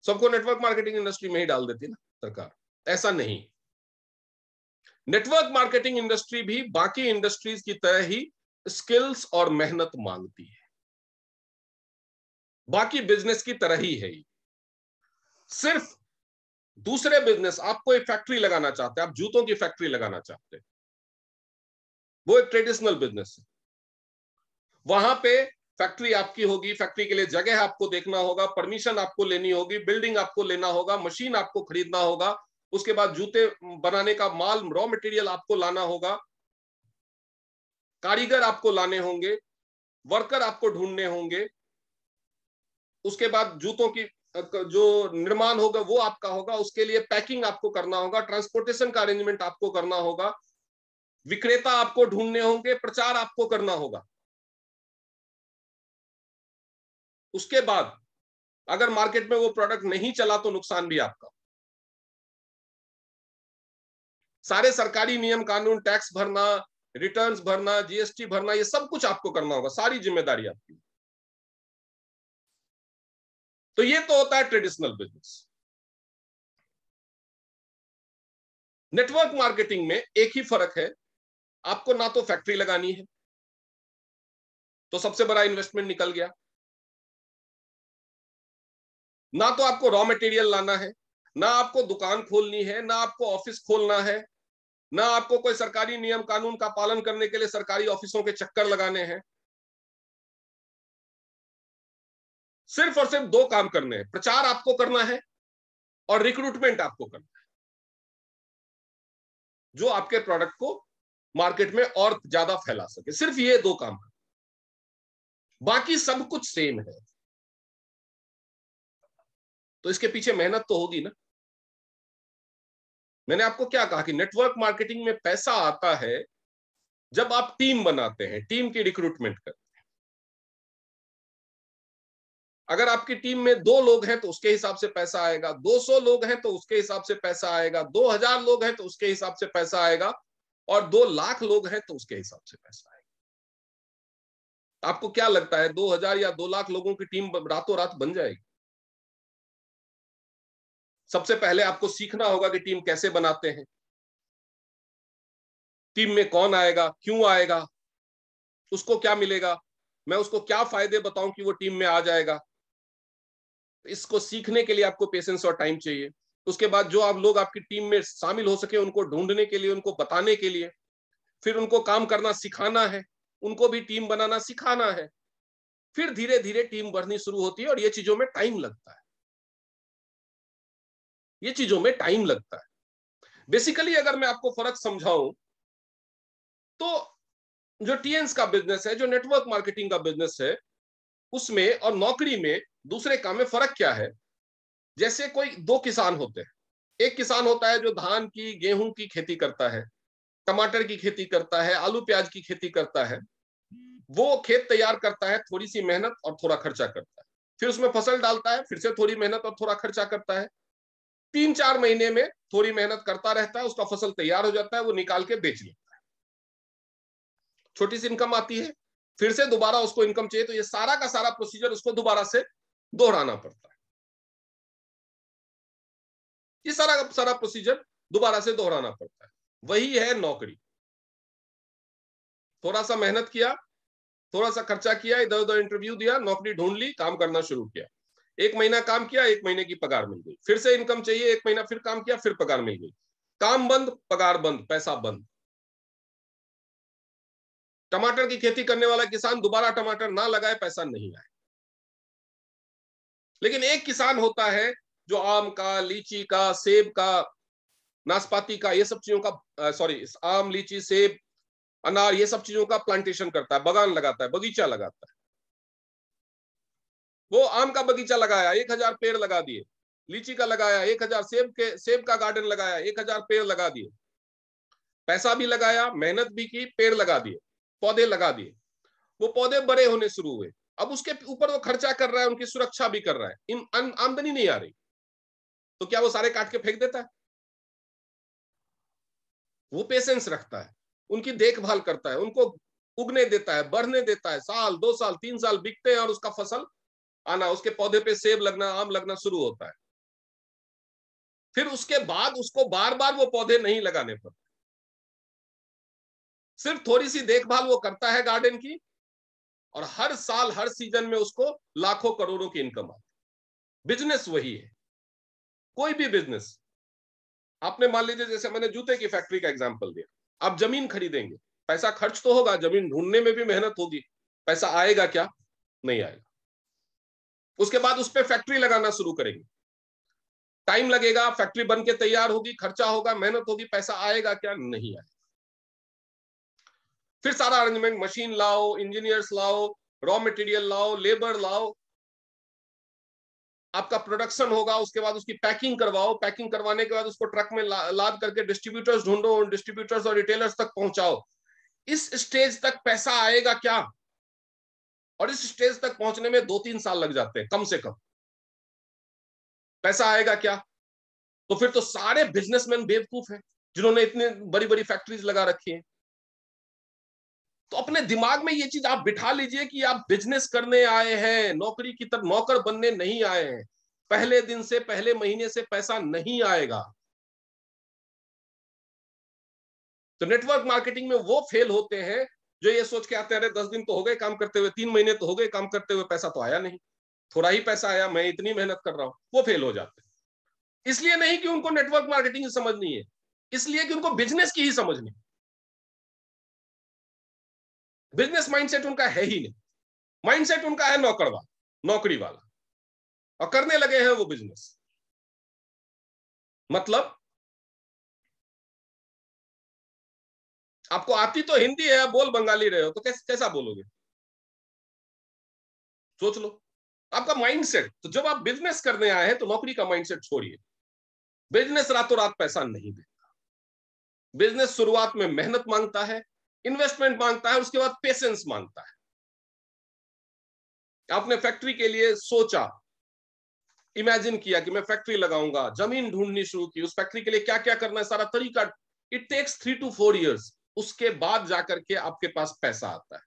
सबको नेटवर्क मार्केटिंग इंडस्ट्री में ही डाल देती ना सरकार। ऐसा नहीं, नेटवर्क मार्केटिंग इंडस्ट्री भी बाकी इंडस्ट्रीज की तरह ही स्किल्स और मेहनत मांगती है, बाकी बिजनेस की तरह ही है। सिर्फ दूसरे बिजनेस, आपको एक फैक्ट्री लगाना चाहते हैं, आप जूतों की फैक्ट्री लगाना चाहते हैं, वो एक ट्रेडिशनल बिजनेस है। वहां पे फैक्ट्री आपकी होगी, फैक्ट्री के लिए जगह आपको देखना होगा, परमिशन आपको लेनी होगी, बिल्डिंग आपको लेना होगा, मशीन आपको खरीदना होगा, उसके बाद जूते बनाने का माल, रॉ मटेरियल आपको लाना होगा, कारीगर आपको लाने होंगे, वर्कर आपको ढूंढने होंगे, उसके बाद जूतों की जो निर्माण होगा वो आपका होगा, उसके लिए पैकिंग आपको करना होगा, ट्रांसपोर्टेशन का अरेंजमेंट आपको करना होगा, विक्रेता आपको ढूंढने होंगे, प्रचार आपको करना होगा। उसके बाद अगर मार्केट में वो प्रोडक्ट नहीं चला तो नुकसान भी आपका। सारे सरकारी नियम कानून, टैक्स भरना, रिटर्न्स भरना, जीएसटी भरना, ये सब कुछ आपको करना होगा, सारी जिम्मेदारी आपकी। तो ये तो होता है ट्रेडिशनल बिजनेस। नेटवर्क मार्केटिंग में एक ही फर्क है, आपको ना तो फैक्ट्री लगानी है, तो सबसे बड़ा इन्वेस्टमेंट निकल गया, ना तो आपको रॉ मटेरियल लाना है, ना आपको दुकान खोलनी है, ना आपको ऑफिस खोलना है, ना आपको कोई सरकारी नियम कानून का पालन करने के लिए सरकारी ऑफिसों के चक्कर लगाने हैं। सिर्फ और सिर्फ दो काम करने हैं, प्रचार आपको करना है और रिक्रूटमेंट आपको करना है, जो आपके प्रोडक्ट को मार्केट में और ज्यादा फैला सके। सिर्फ ये दो काम, बाकी सब कुछ सेम है। तो इसके पीछे मेहनत तो होगी ना। मैंने आपको क्या कहा कि नेटवर्क मार्केटिंग में पैसा आता है जब आप टीम बनाते हैं, टीम की रिक्रूटमेंट करते हैं। अगर आपकी टीम में 2 लोग हैं तो उसके हिसाब से पैसा आएगा, 200 लोग हैं तो उसके हिसाब से पैसा आएगा, 2000 लोग हैं तो उसके हिसाब से पैसा आएगा, और 2 लाख लोग हैं तो उसके हिसाब से पैसा आएगा। आपको क्या लगता है 2000 या 2 लाख लोगों की टीम रातों रात बन जाएगी? सबसे पहले आपको सीखना होगा कि टीम कैसे बनाते हैं, टीम में कौन आएगा, क्यों आएगा, उसको क्या मिलेगा, मैं उसको क्या फायदे बताऊं कि वो टीम में आ जाएगा। इसको सीखने के लिए आपको पेशेंस और टाइम चाहिए। उसके बाद जो आप लोग आपकी टीम में शामिल हो सके, उनको ढूंढने के लिए, उनको बताने के लिए, फिर उनको काम करना सिखाना है, उनको भी टीम बनाना सिखाना है, फिर धीरे धीरे टीम बढ़नी शुरू होती है। और ये चीजों में टाइम लगता है, ये चीजों में टाइम लगता है। बेसिकली अगर मैं आपको फर्क समझाऊं तो जो टीएन्स का बिजनेस है, जो नेटवर्क मार्केटिंग का बिजनेस है, उसमें और नौकरी में, दूसरे काम में फर्क क्या है। जैसे कोई 2 किसान होते हैं, एक किसान होता है जो धान की, गेहूं की खेती करता है, टमाटर की खेती करता है, आलू प्याज की खेती करता है। वो खेत तैयार करता है, थोड़ी सी मेहनत और थोड़ा खर्चा करता है, फिर उसमें फसल डालता है, फिर से थोड़ी मेहनत और थोड़ा खर्चा करता है, 3-4 महीने में थोड़ी मेहनत करता रहता है, उसका फसल तैयार हो जाता है, वो निकाल के बेच लेता है, छोटी सी इनकम आती है, फिर से दोबारा उसको इनकम चाहिए, तो ये सारा का सारा प्रोसीजर उसको दोबारा से दोहराना पड़ता है। ये सारा का सारा प्रोसीजर दोबारा से दोहराना पड़ता है। वही है नौकरी। थोड़ा सा मेहनत किया, थोड़ा सा खर्चा किया, इधर उधर इंटरव्यू दिया, नौकरी ढूंढ ली, काम करना शुरू किया, 1 महीना काम किया, 1 महीने की पगार मिल गई, फिर से इनकम चाहिए, 1 महीना फिर काम किया, फिर पगार मिल गई, काम बंद, पगार बंद, पैसा बंद। टमाटर की खेती करने वाला किसान दोबारा टमाटर ना लगाए, पैसा नहीं आए। लेकिन एक किसान होता है जो आम का, लीची का, सेब का, नाशपाती का, ये सब चीजों का, सॉरी, आम, लीची, सेब, अनार, ये सब चीजों का प्लांटेशन करता है, बगान लगाता है, बगीचा लगाता है। वो आम का बगीचा लगाया, 1000 पेड़ लगा दिए, लीची का लगाया 1000, सेब का गार्डन लगाया, 1000 पेड़ लगा दिए, पैसा भी लगाया, मेहनत भी की, पेड़ लगा दिए, पौधे लगा दिए, वो पौधे बड़े होने शुरू हुए। अब उसके ऊपर वो खर्चा कर रहा है, उनकी सुरक्षा भी कर रहा है, आमदनी नहीं आ रही, तो क्या वो सारे काट के फेंक देता है? वो पेशेंस रखता है, उनकी देखभाल करता है, उनको उगने देता है, बढ़ने देता है, साल 2 साल 3 साल बिकते हैं और उसका फसल आना, उसके पौधे पे सेब लगना, आम लगना शुरू होता है। फिर उसके बाद उसको बार बार वो पौधे नहीं लगाने पड़ते, सिर्फ थोड़ी सी देखभाल वो करता है गार्डन की, और हर साल हर सीजन में उसको लाखों करोड़ों की इनकम आती है। बिजनेस वही है, कोई भी बिजनेस। आपने मान लीजिए, जैसे मैंने जूते की फैक्ट्री का एग्जांपल दिया, आप जमीन खरीदेंगे, पैसा खर्च तो होगा, जमीन ढूंढने में भी मेहनत होगी, पैसा आएगा क्या? नहीं आएगा। उसके बाद उस पर फैक्ट्री लगाना शुरू करेंगे, टाइम लगेगा, फैक्ट्री बन के तैयार होगी, खर्चा होगा, मेहनत होगी, पैसा आएगा क्या? नहीं आएगा। फिर सारा अरेंजमेंट, मशीन लाओ, इंजीनियर्स लाओ, रॉ मटेरियल लाओ, लेबर लाओ, आपका प्रोडक्शन होगा, उसके बाद उसकी पैकिंग करवाओ, पैकिंग करवाने के बाद उसको ट्रक में लाद करके डिस्ट्रीब्यूटर्स ढूंढो, डिस्ट्रीब्यूटर्स और रिटेलर्स तक पहुंचाओ। इस स्टेज तक पैसा आएगा क्या? और इस स्टेज तक पहुंचने में 2-3 साल लग जाते हैं कम से कम। पैसा आएगा क्या? तो फिर तो सारे बिजनेसमैन बेवकूफ हैं जिन्होंने इतने बड़ी बड़ी फैक्ट्रीज लगा रखी हैं। तो अपने दिमाग में ये चीज आप बिठा लीजिए कि आप बिजनेस करने आए हैं, नौकरी की तरफ नौकर बनने नहीं आए हैं। पहले दिन से, पहले महीने से पैसा नहीं आएगा। तो नेटवर्क मार्केटिंग में वो फेल होते हैं जो ये सोच के आते हैं, अरे 10 दिन तो हो गए काम करते हुए, 3 महीने तो हो गए काम करते हुए, पैसा तो आया नहीं, थोड़ा ही पैसा आया, मैं इतनी मेहनत कर रहा हूं। वो फेल हो जाते हैं। इसलिए नहीं कि उनको नेटवर्क मार्केटिंग की समझ नहीं है, इसलिए कि उनको बिजनेस की ही समझ नहीं। बिजनेस माइंडसेट उनका है ही नहीं, माइंडसेट उनका है नौकर वाला, नौकरी वाला, और करने लगे हैं वो बिजनेस। मतलब आपको आती तो हिंदी है, बोल बंगाली रहे हो, तो कैसा बोलोगे? सोच लो। आपका माइंडसेट, तो जब आप बिजनेस करने आए हैं तो नौकरी का माइंडसेट छोड़िए। बिजनेस रातों रात पैसा नहीं देता। बिजनेस शुरुआत में मेहनत मांगता है, इन्वेस्टमेंट मांगता है, उसके बाद पेशेंस मांगता है। आपने फैक्ट्री के लिए सोचा, इमेजिन किया कि मैं फैक्ट्री लगाऊंगा, जमीन ढूंढनी शुरू की, उस फैक्ट्री के लिए क्या क्या करना है, सारा तरीका। It takes 3 to 4 years। उसके बाद जाकर के आपके पास पैसा आता है।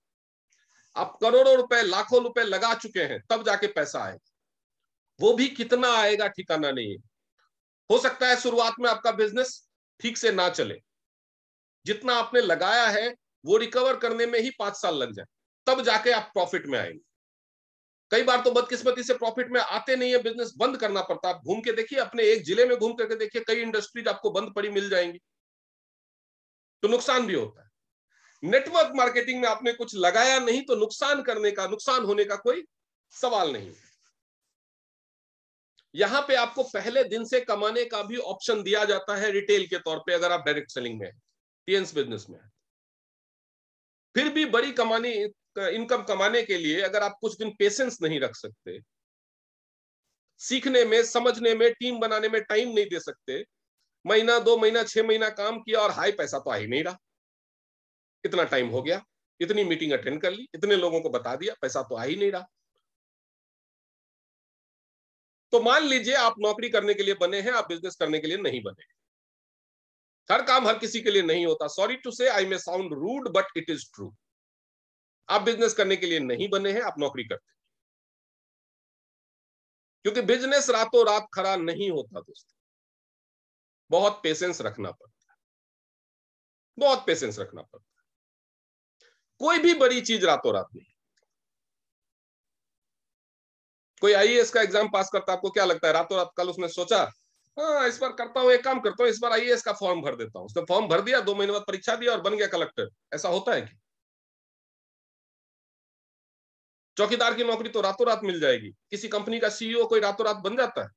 आप करोड़ों रुपए, लाखों रुपए लगा चुके हैं, तब जाके पैसा आएगा। वो भी कितना आएगा ठिकाना नहीं है। हो सकता है शुरुआत में आपका बिजनेस ठीक से ना चले, जितना आपने लगाया है वो रिकवर करने में ही 5 साल लग जाए, तब जाके आप प्रॉफिट में आएंगे। कई बार तो बदकिस्मती से प्रॉफिट में आते नहीं है, बिजनेस बंद करना पड़ता है। आप घूम के देखिए, अपने एक जिले में घूम करके देखिए, कई इंडस्ट्रीज आपको बंद पड़ी मिल जाएंगी, तो नुकसान भी होता है। नेटवर्क मार्केटिंग में आपने कुछ लगाया नहीं तो नुकसान करने का, नुकसान होने का कोई सवाल नहीं। यहां पे आपको पहले दिन से कमाने का भी ऑप्शन दिया जाता है रिटेल के तौर पे, अगर आप डायरेक्ट सेलिंग में है, टीएन्स बिजनेस में है। फिर भी बड़ी कमाने, इनकम कमाने के लिए अगर आप कुछ दिन पेशेंस नहीं रख सकते, सीखने में, समझने में, टीम बनाने में टाइम नहीं दे सकते, महीना 2 महीना 6 महीना काम किया और हाई पैसा तो आ ही नहीं रहा, इतना टाइम हो गया, इतनी मीटिंग अटेंड कर ली, इतने लोगों को बता दिया, पैसा तो आ ही नहीं रहा, तो मान लीजिए आप नौकरी करने के लिए बने हैं, आप बिजनेस करने के लिए नहीं बने। हर काम हर किसी के लिए नहीं होता। Sorry to say, I may sound rude but it is true. आप बिजनेस करने के लिए नहीं बने हैं, आप नौकरी करते हैं। क्योंकि बिजनेस रातों रात खड़ा नहीं होता दोस्तों। बहुत पेशेंस रखना पड़ता है, बहुत पेशेंस रखना पड़ता है। कोई भी बड़ी चीज रातों रात नहीं। कोई आईएएस का एग्जाम पास करता है, आपको क्या लगता है रातों रात कल उसने सोचा हाँ इस बार करता हूं, एक काम करता हूं, इस बार आईएएस का फॉर्म भर देता हूं। उसने फॉर्म भर दिया, 2 महीने बाद परीक्षा दिया और बन गया कलेक्टर? ऐसा होता है कि चौकीदार की नौकरी तो रातों रात मिल जाएगी? किसी कंपनी का सीईओ कोई रातों रात बन जाता है?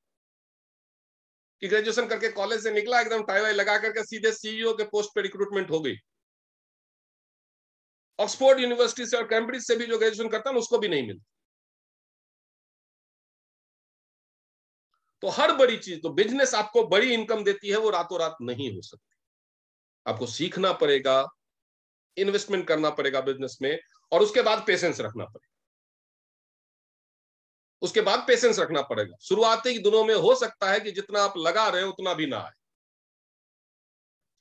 कि ग्रेजुएशन करके कॉलेज से निकला, एकदम टाई वाई लगा करके सीधे सीईओ के पोस्ट पे रिक्रूटमेंट हो गई? ऑक्सफोर्ड यूनिवर्सिटी से और कैम्ब्रिज से भी जो ग्रेजुएशन करता है उसको भी नहीं मिलता। तो हर बड़ी चीज, तो बिजनेस आपको बड़ी इनकम देती है, वो रातों रात नहीं हो सकती। आपको सीखना पड़ेगा, इन्वेस्टमेंट करना पड़ेगा बिजनेस में, और उसके बाद पेशेंस रखना पड़ेगा। उसके बाद पेशेंस रखना पड़ेगा। शुरुआती दिनों में हो सकता है कि जितना आप लगा रहे हो उतना भी ना आए,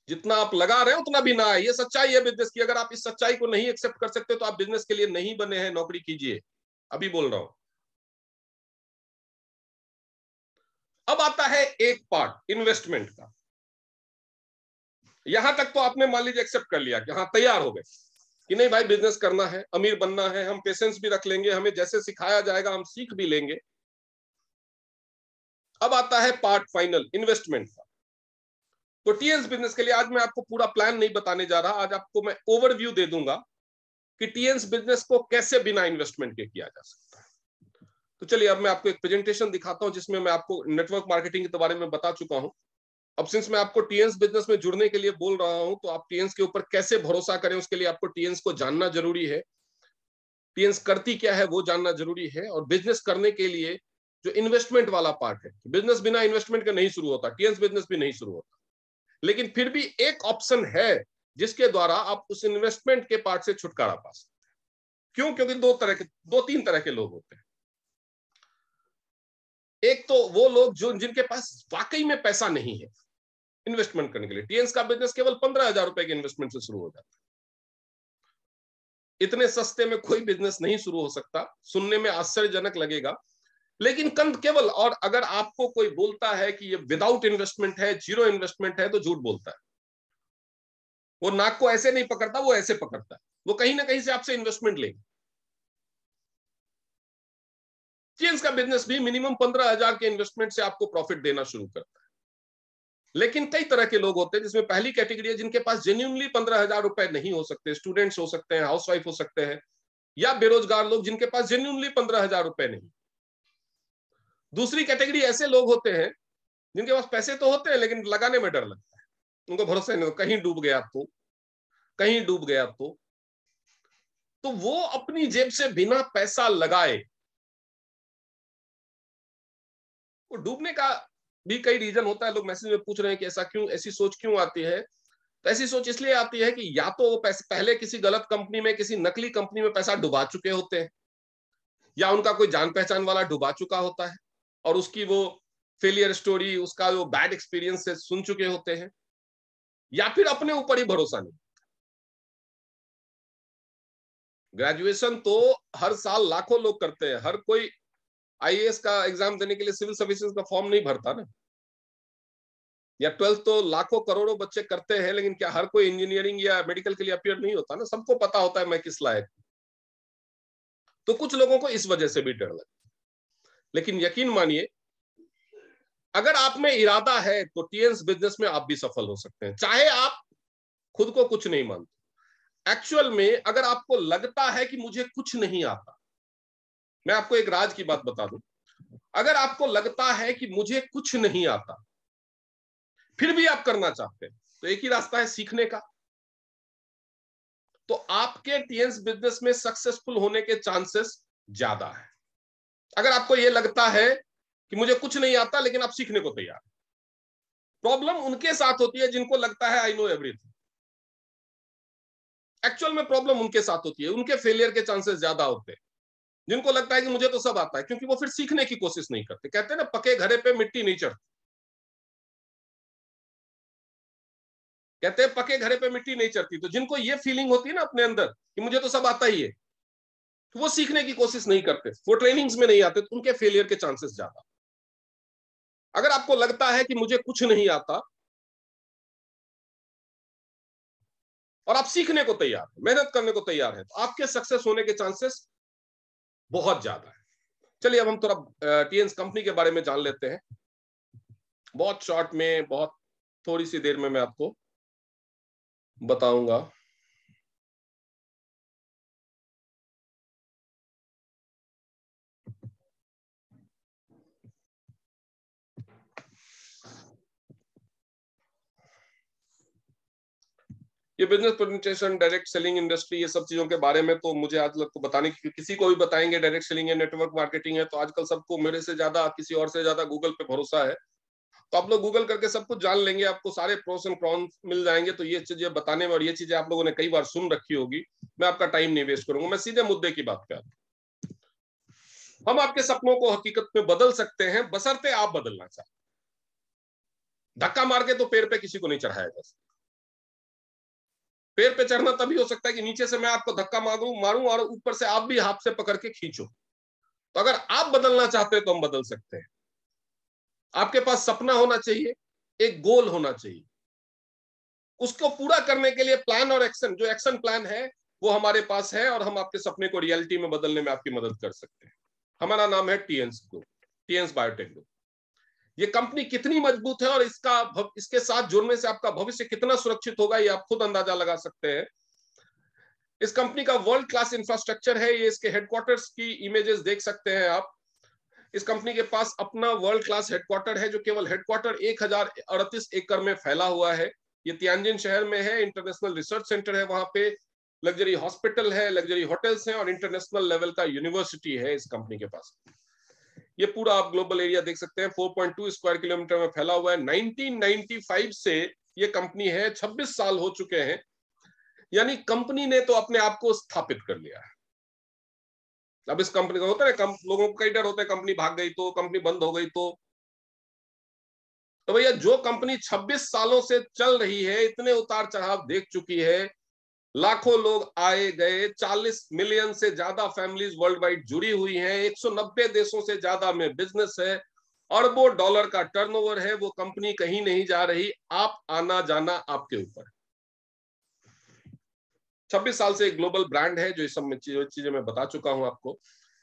जितना आप लगा रहे हो उतना भी ना आए। ये सच्चाई है बिजनेस की। अगर आप इस सच्चाई को नहीं एक्सेप्ट कर सकते तो आप बिजनेस के लिए नहीं बने हैं, नौकरी कीजिए। अभी बोल रहा हूं। अब आता है एक पार्ट इन्वेस्टमेंट का। यहां तक तो आपने मान लीजिए एक्सेप्ट कर लिया कि हाँ तैयार हो गए कि नहीं भाई बिजनेस करना है, अमीर बनना है, हम पेशेंस भी रख लेंगे, हमें जैसे सिखाया जाएगा हम सीख भी लेंगे। अब आता है पार्ट फाइनल, इन्वेस्टमेंट का। तो टीएस बिजनेस के लिए आज मैं आपको पूरा प्लान नहीं बताने जा रहा, आज आपको मैं ओवरव्यू दे दूंगा कि टीएस बिजनेस को कैसे बिना इन्वेस्टमेंट के किया जा सकता है। तो चलिए अब मैं आपको एक प्रेजेंटेशन दिखाता हूं जिसमें मैं आपको नेटवर्क मार्केटिंग के बारे में बता चुका हूं। अब सिंस मैं आपको टीएंस बिजनेस में जुड़ने के लिए बोल रहा हूं, तो आप टीएंस के ऊपर कैसे भरोसा करें उसके लिए आपको टीएंस को जानना जरूरी है। टीएंस करती क्या है वो जानना जरूरी है। और बिजनेस करने के लिए जो इन्वेस्टमेंट वाला पार्ट है, बिजनेस बिना इन्वेस्टमेंट के नहीं शुरू होता, टीएंस बिजनेस भी नहीं शुरू होता। लेकिन फिर भी एक ऑप्शन है जिसके द्वारा आप उस इन्वेस्टमेंट के पार्ट से छुटकारा पा सकते हैं। क्यों? क्योंकि दो तीन तरह के लोग होते हैं। एक तो वो लोग जो जिनके पास वाकई में पैसा नहीं है इन्वेस्टमेंट करने के लिए। टीएंस का बिजनेस केवल 15,000 रुपए के इन्वेस्टमेंट से शुरू हो जाता है। इतने सस्ते में कोई बिजनेस नहीं शुरू हो सकता। सुनने में आश्चर्यजनक लगेगा, लेकिन केवल, और अगर आपको कोई बोलता है कि ये विदाउट इन्वेस्टमेंट है, जीरो इन्वेस्टमेंट है, तो झूठ बोलता है। वो नाक को ऐसे नहीं पकड़ता, वो ऐसे पकड़ता है। वो कहीं ना कहीं से आपसे इन्वेस्टमेंट लेगा। टीएंस का बिजनेस भी मिनिमम 15,000 के इन्वेस्टमेंट से आपको प्रॉफिट देना शुरू करता है। लेकिन कई तरह के लोग होते हैं, जिसमें पहली कैटेगरी है जिनके पास जेन्युइनली 15,000 रुपए नहीं हो सकते। स्टूडेंट्स हो सकते हैं, हाउसवाइफ हो सकते हैं, या बेरोजगार लोग जिनके पास जेन्युइनली 15,000 रुपए नहीं। दूसरी कैटेगरी ऐसे लोग होते हैं जिनके पास पैसे तो होते हैं लेकिन लगाने में डर लगता है। उनको भरोसा नहीं, कहीं डूब गया तो, कहीं डूब गया तो वो अपनी जेब से बिना पैसा लगाए, वो डूबने का भी कई रीजन होता है। लोग मैसेज में पूछ रहे हैं कि ऐसा क्यों, ऐसी सोच क्यों आती है? तो ऐसी सोच इसलिए आती है कि या तो वो पैसे पहले किसी गलत कंपनी में, किसी नकली कंपनी में पैसा डुबा चुके होते हैं, या उनका कोई जान पहचान वाला डुबा चुका होता है और उसकी वो फेलियर स्टोरी, उसका जो बैड एक्सपीरियंस है सुन चुके होते हैं, या फिर अपने ऊपर ही भरोसा नहीं। ग्रेजुएशन तो हर साल लाखों लोग करते हैं। हर कोई आईएएस का एग्जाम देने के लिए सिविल सर्विसेज का फॉर्म नहीं भरता ना। या 12th तो लाखों करोड़ों बच्चे करते हैं, लेकिन क्या हर कोई इंजीनियरिंग या मेडिकल के लिए अपियर नहीं होता ना? सबको पता होता है मैं किस लायक। तो कुछ लोगों को इस वजह से भी डर लगता है। लेकिन यकीन मानिए, अगर आप में इरादा है तो टीएंस बिजनेस में आप भी सफल हो सकते हैं, चाहे आप खुद को कुछ नहीं मानते। एक्चुअल में अगर आपको लगता है कि मुझे कुछ नहीं आता, मैं आपको एक राज की बात बता दूं, अगर आपको लगता है कि मुझे कुछ नहीं आता फिर भी आप करना चाहते हैं, तो एक ही रास्ता है सीखने का। तो आपके टीएंस बिजनेस में सक्सेसफुल होने के चांसेस ज्यादा है। अगर आपको यह लगता है कि मुझे कुछ नहीं आता लेकिन आप सीखने को तैयार। प्रॉब्लम उनके साथ होती है जिनको लगता है आई नो एवरीथिंग। एक्चुअल में प्रॉब्लम उनके साथ होती है, उनके फेलियर के चांसेस ज्यादा होते हैं। जिनको लगता है कि मुझे तो सब आता है, क्योंकि वो फिर सीखने की कोशिश नहीं करते। कहते हैं ना, पके घरे पे मिट्टी नहीं चढ़ती। कहते हैं पके घरे पे मिट्टी नहीं चढ़ती। तो जिनको ये फीलिंग होती है ना अपने अंदर कि मुझे तो सब आता ही है, तो वो सीखने की कोशिश नहीं करते, वो ट्रेनिंग्स में नहीं आते, तो उनके फेलियर के चांसेस ज्यादा। अगर आपको लगता है कि मुझे कुछ नहीं आता और आप सीखने को तैयार हैं, मेहनत करने को तैयार हैं, तो आपके सक्सेस होने के चांसेस बहुत ज्यादा है। चलिए अब हम थोड़ा टीएन्स कंपनी के बारे में जान लेते हैं, बहुत शॉर्ट में, बहुत थोड़ी सी देर में मैं आपको बताऊंगा। ये business presentation, direct selling industry, ये सब चीजों के बारे में तो मुझे आज लगता बताने की, किसी को भी बताएंगे डायरेक्ट सेलिंग है, नेटवर्क मार्केटिंग है, तो आजकल सबको मेरे से ज्यादा, किसी और से ज्यादा गूगल पे भरोसा है। तो आप लोग गूगल करके सब कुछ जान लेंगे, आपको सारे प्रोस एंड कॉन्स मिल जाएंगे। तो ये चीजें बताने में, और ये चीजें आप लोगों ने कई बार सुन रखी होगी, मैं आपका टाइम नहीं वेस्ट करूंगा, मैं सीधे मुद्दे की बात पे आता हूं। हम आपके सपनों को हकीकत में बदल सकते हैं, बशर्ते आप बदलना चाहें। धक्का मार के तो पेड़ पे किसी को नहीं चढ़ाया जा सकता। पेड़ पे चढ़ना तभी हो सकता है कि नीचे से मैं आपको धक्का मारूं और ऊपर से आप भी हाथ से पकड़ के खींचो। तो अगर आप बदलना चाहते हैं तो हम बदल सकते हैं। आपके पास सपना होना चाहिए, एक गोल होना चाहिए, उसको पूरा करने के लिए प्लान और एक्शन, जो एक्शन प्लान है वो हमारे पास है, और हम आपके सपने को रियलिटी में बदलने में आपकी मदद कर सकते हैं। हमारा नाम है टीएन्स ग्रुप, टीएन्स बायोटेक ग्रुप। ये कंपनी कितनी मजबूत है और इसके साथ जुड़ने से आपका भविष्य कितना सुरक्षित होगा, ये आप खुद अंदाजा लगा सकते हैं। इस कंपनी का वर्ल्ड क्लास इंफ्रास्ट्रक्चर है, ये इसके हेडक्वार्टर्स की इमेजेस देख सकते हैं आप। इस कंपनी के पास अपना वर्ल्ड क्लास हेडक्वार्टर है, जो केवल हेडक्वार्टर 1038 एकड़ में फैला हुआ है। ये तियानजिन शहर में है, इंटरनेशनल रिसर्च सेंटर है वहां पे, लग्जरी हॉस्पिटल है, लग्जरी होटल्स हैं, और इंटरनेशनल लेवल का यूनिवर्सिटी है इस कंपनी के पास। ये पूरा आप ग्लोबल एरिया देख सकते हैं, 4.2 स्क्वायर किलोमीटर में फैला हुआ है। 1995 से ये कंपनी है, 26 साल हो चुके हैं, यानी कंपनी ने तो अपने आप को स्थापित कर लिया है। अब इस कंपनी का होता है, लोगों को कई डर होता है, कंपनी भाग गई तो, कंपनी बंद हो गई तो भैया जो कंपनी 26 सालों से चल रही है, इतने उतार चढ़ाव देख चुकी है, लाखों लोग आए गए, 40 मिलियन से ज्यादा फैमिलीज वर्ल्ड वाइड जुड़ी हुई हैं, 190 देशों से ज्यादा में बिजनेस है, अरबों डॉलर का टर्नओवर है, वो कंपनी कहीं नहीं जा रही। आप आना जाना आपके ऊपर। 26 साल से एक ग्लोबल ब्रांड है, जो इस सब चीजें मैं बता चुका हूं आपको।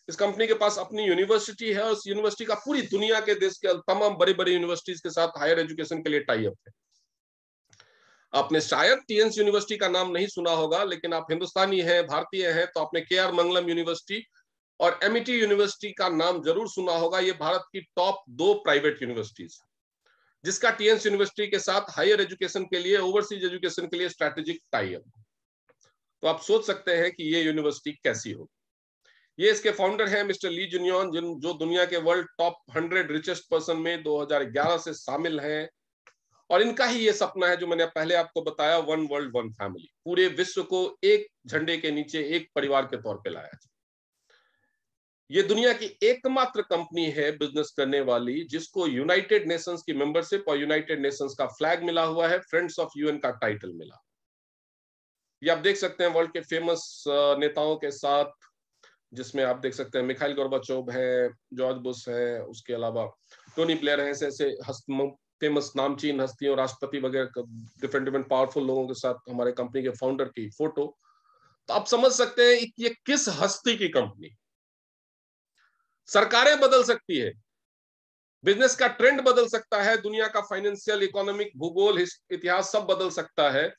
इस कंपनी के पास अपनी यूनिवर्सिटी है, और उस यूनिवर्सिटी का पूरी दुनिया के देश के तमाम बड़ी बड़ी यूनिवर्सिटीज के साथ हायर एजुकेशन के लिए टाई अप है। आपने शायद टीएन्स यूनिवर्सिटी का नाम नहीं सुना होगा, लेकिन आप हिंदुस्तानी हैं, भारतीय हैं, तो आपने केआर मंगलम यूनिवर्सिटी और एमईटी यूनिवर्सिटी का नाम जरूर सुना होगा। ये भारत की टॉप 2 प्राइवेट यूनिवर्सिटीज, जिसका टीएन्स यूनिवर्सिटी के साथ हायर एजुकेशन के लिए, ओवरसीज एजुकेशन के लिए स्ट्रैटेजिक टाई अप। तो आप सोच सकते हैं कि ये यूनिवर्सिटी कैसी होगी। ये इसके फाउंडर हैं मिस्टर ली जुनियन, जो दुनिया के वर्ल्ड टॉप 100 रिचेस्ट पर्सन में 2011 से शामिल हैं। और इनका ही ये सपना है, जो मैंने पहले आपको बताया, वन वर्ल्ड वन फैमिली, पूरे विश्व को एक झंडे के नीचे एक परिवार के तौर पे लाया जाए। ये दुनिया की एकमात्र कंपनी है बिजनेस करने वाली जिसको यूनाइटेड नेशंस की मेंबरशिप और यूनाइटेड नेशंस का फ्लैग मिला हुआ है, फ्रेंड्स ऑफ यूएन का टाइटल मिला। ये आप देख सकते हैं वर्ल्ड के फेमस नेताओं के साथ, जिसमें आप देख सकते हैं मिखाइल गोर्बाचोव है, जॉर्ज बुश है, उसके अलावा टोनी ब्लेयर है, ऐसे फेमस नामचीन हस्तियों, राष्ट्रपति वगैरह, डिफरेंट डिफरेंट पावरफुल लोगों के साथ हमारे कंपनी के फाउंडर की फोटो। तो आप समझ सकते हैं कि ये किस हस्ती की कंपनी। सरकारें बदल सकती है, बिजनेस का ट्रेंड बदल सकता है, दुनिया का फाइनेंशियल, इकोनॉमिक, भूगोल, इतिहास सब बदल सकता है,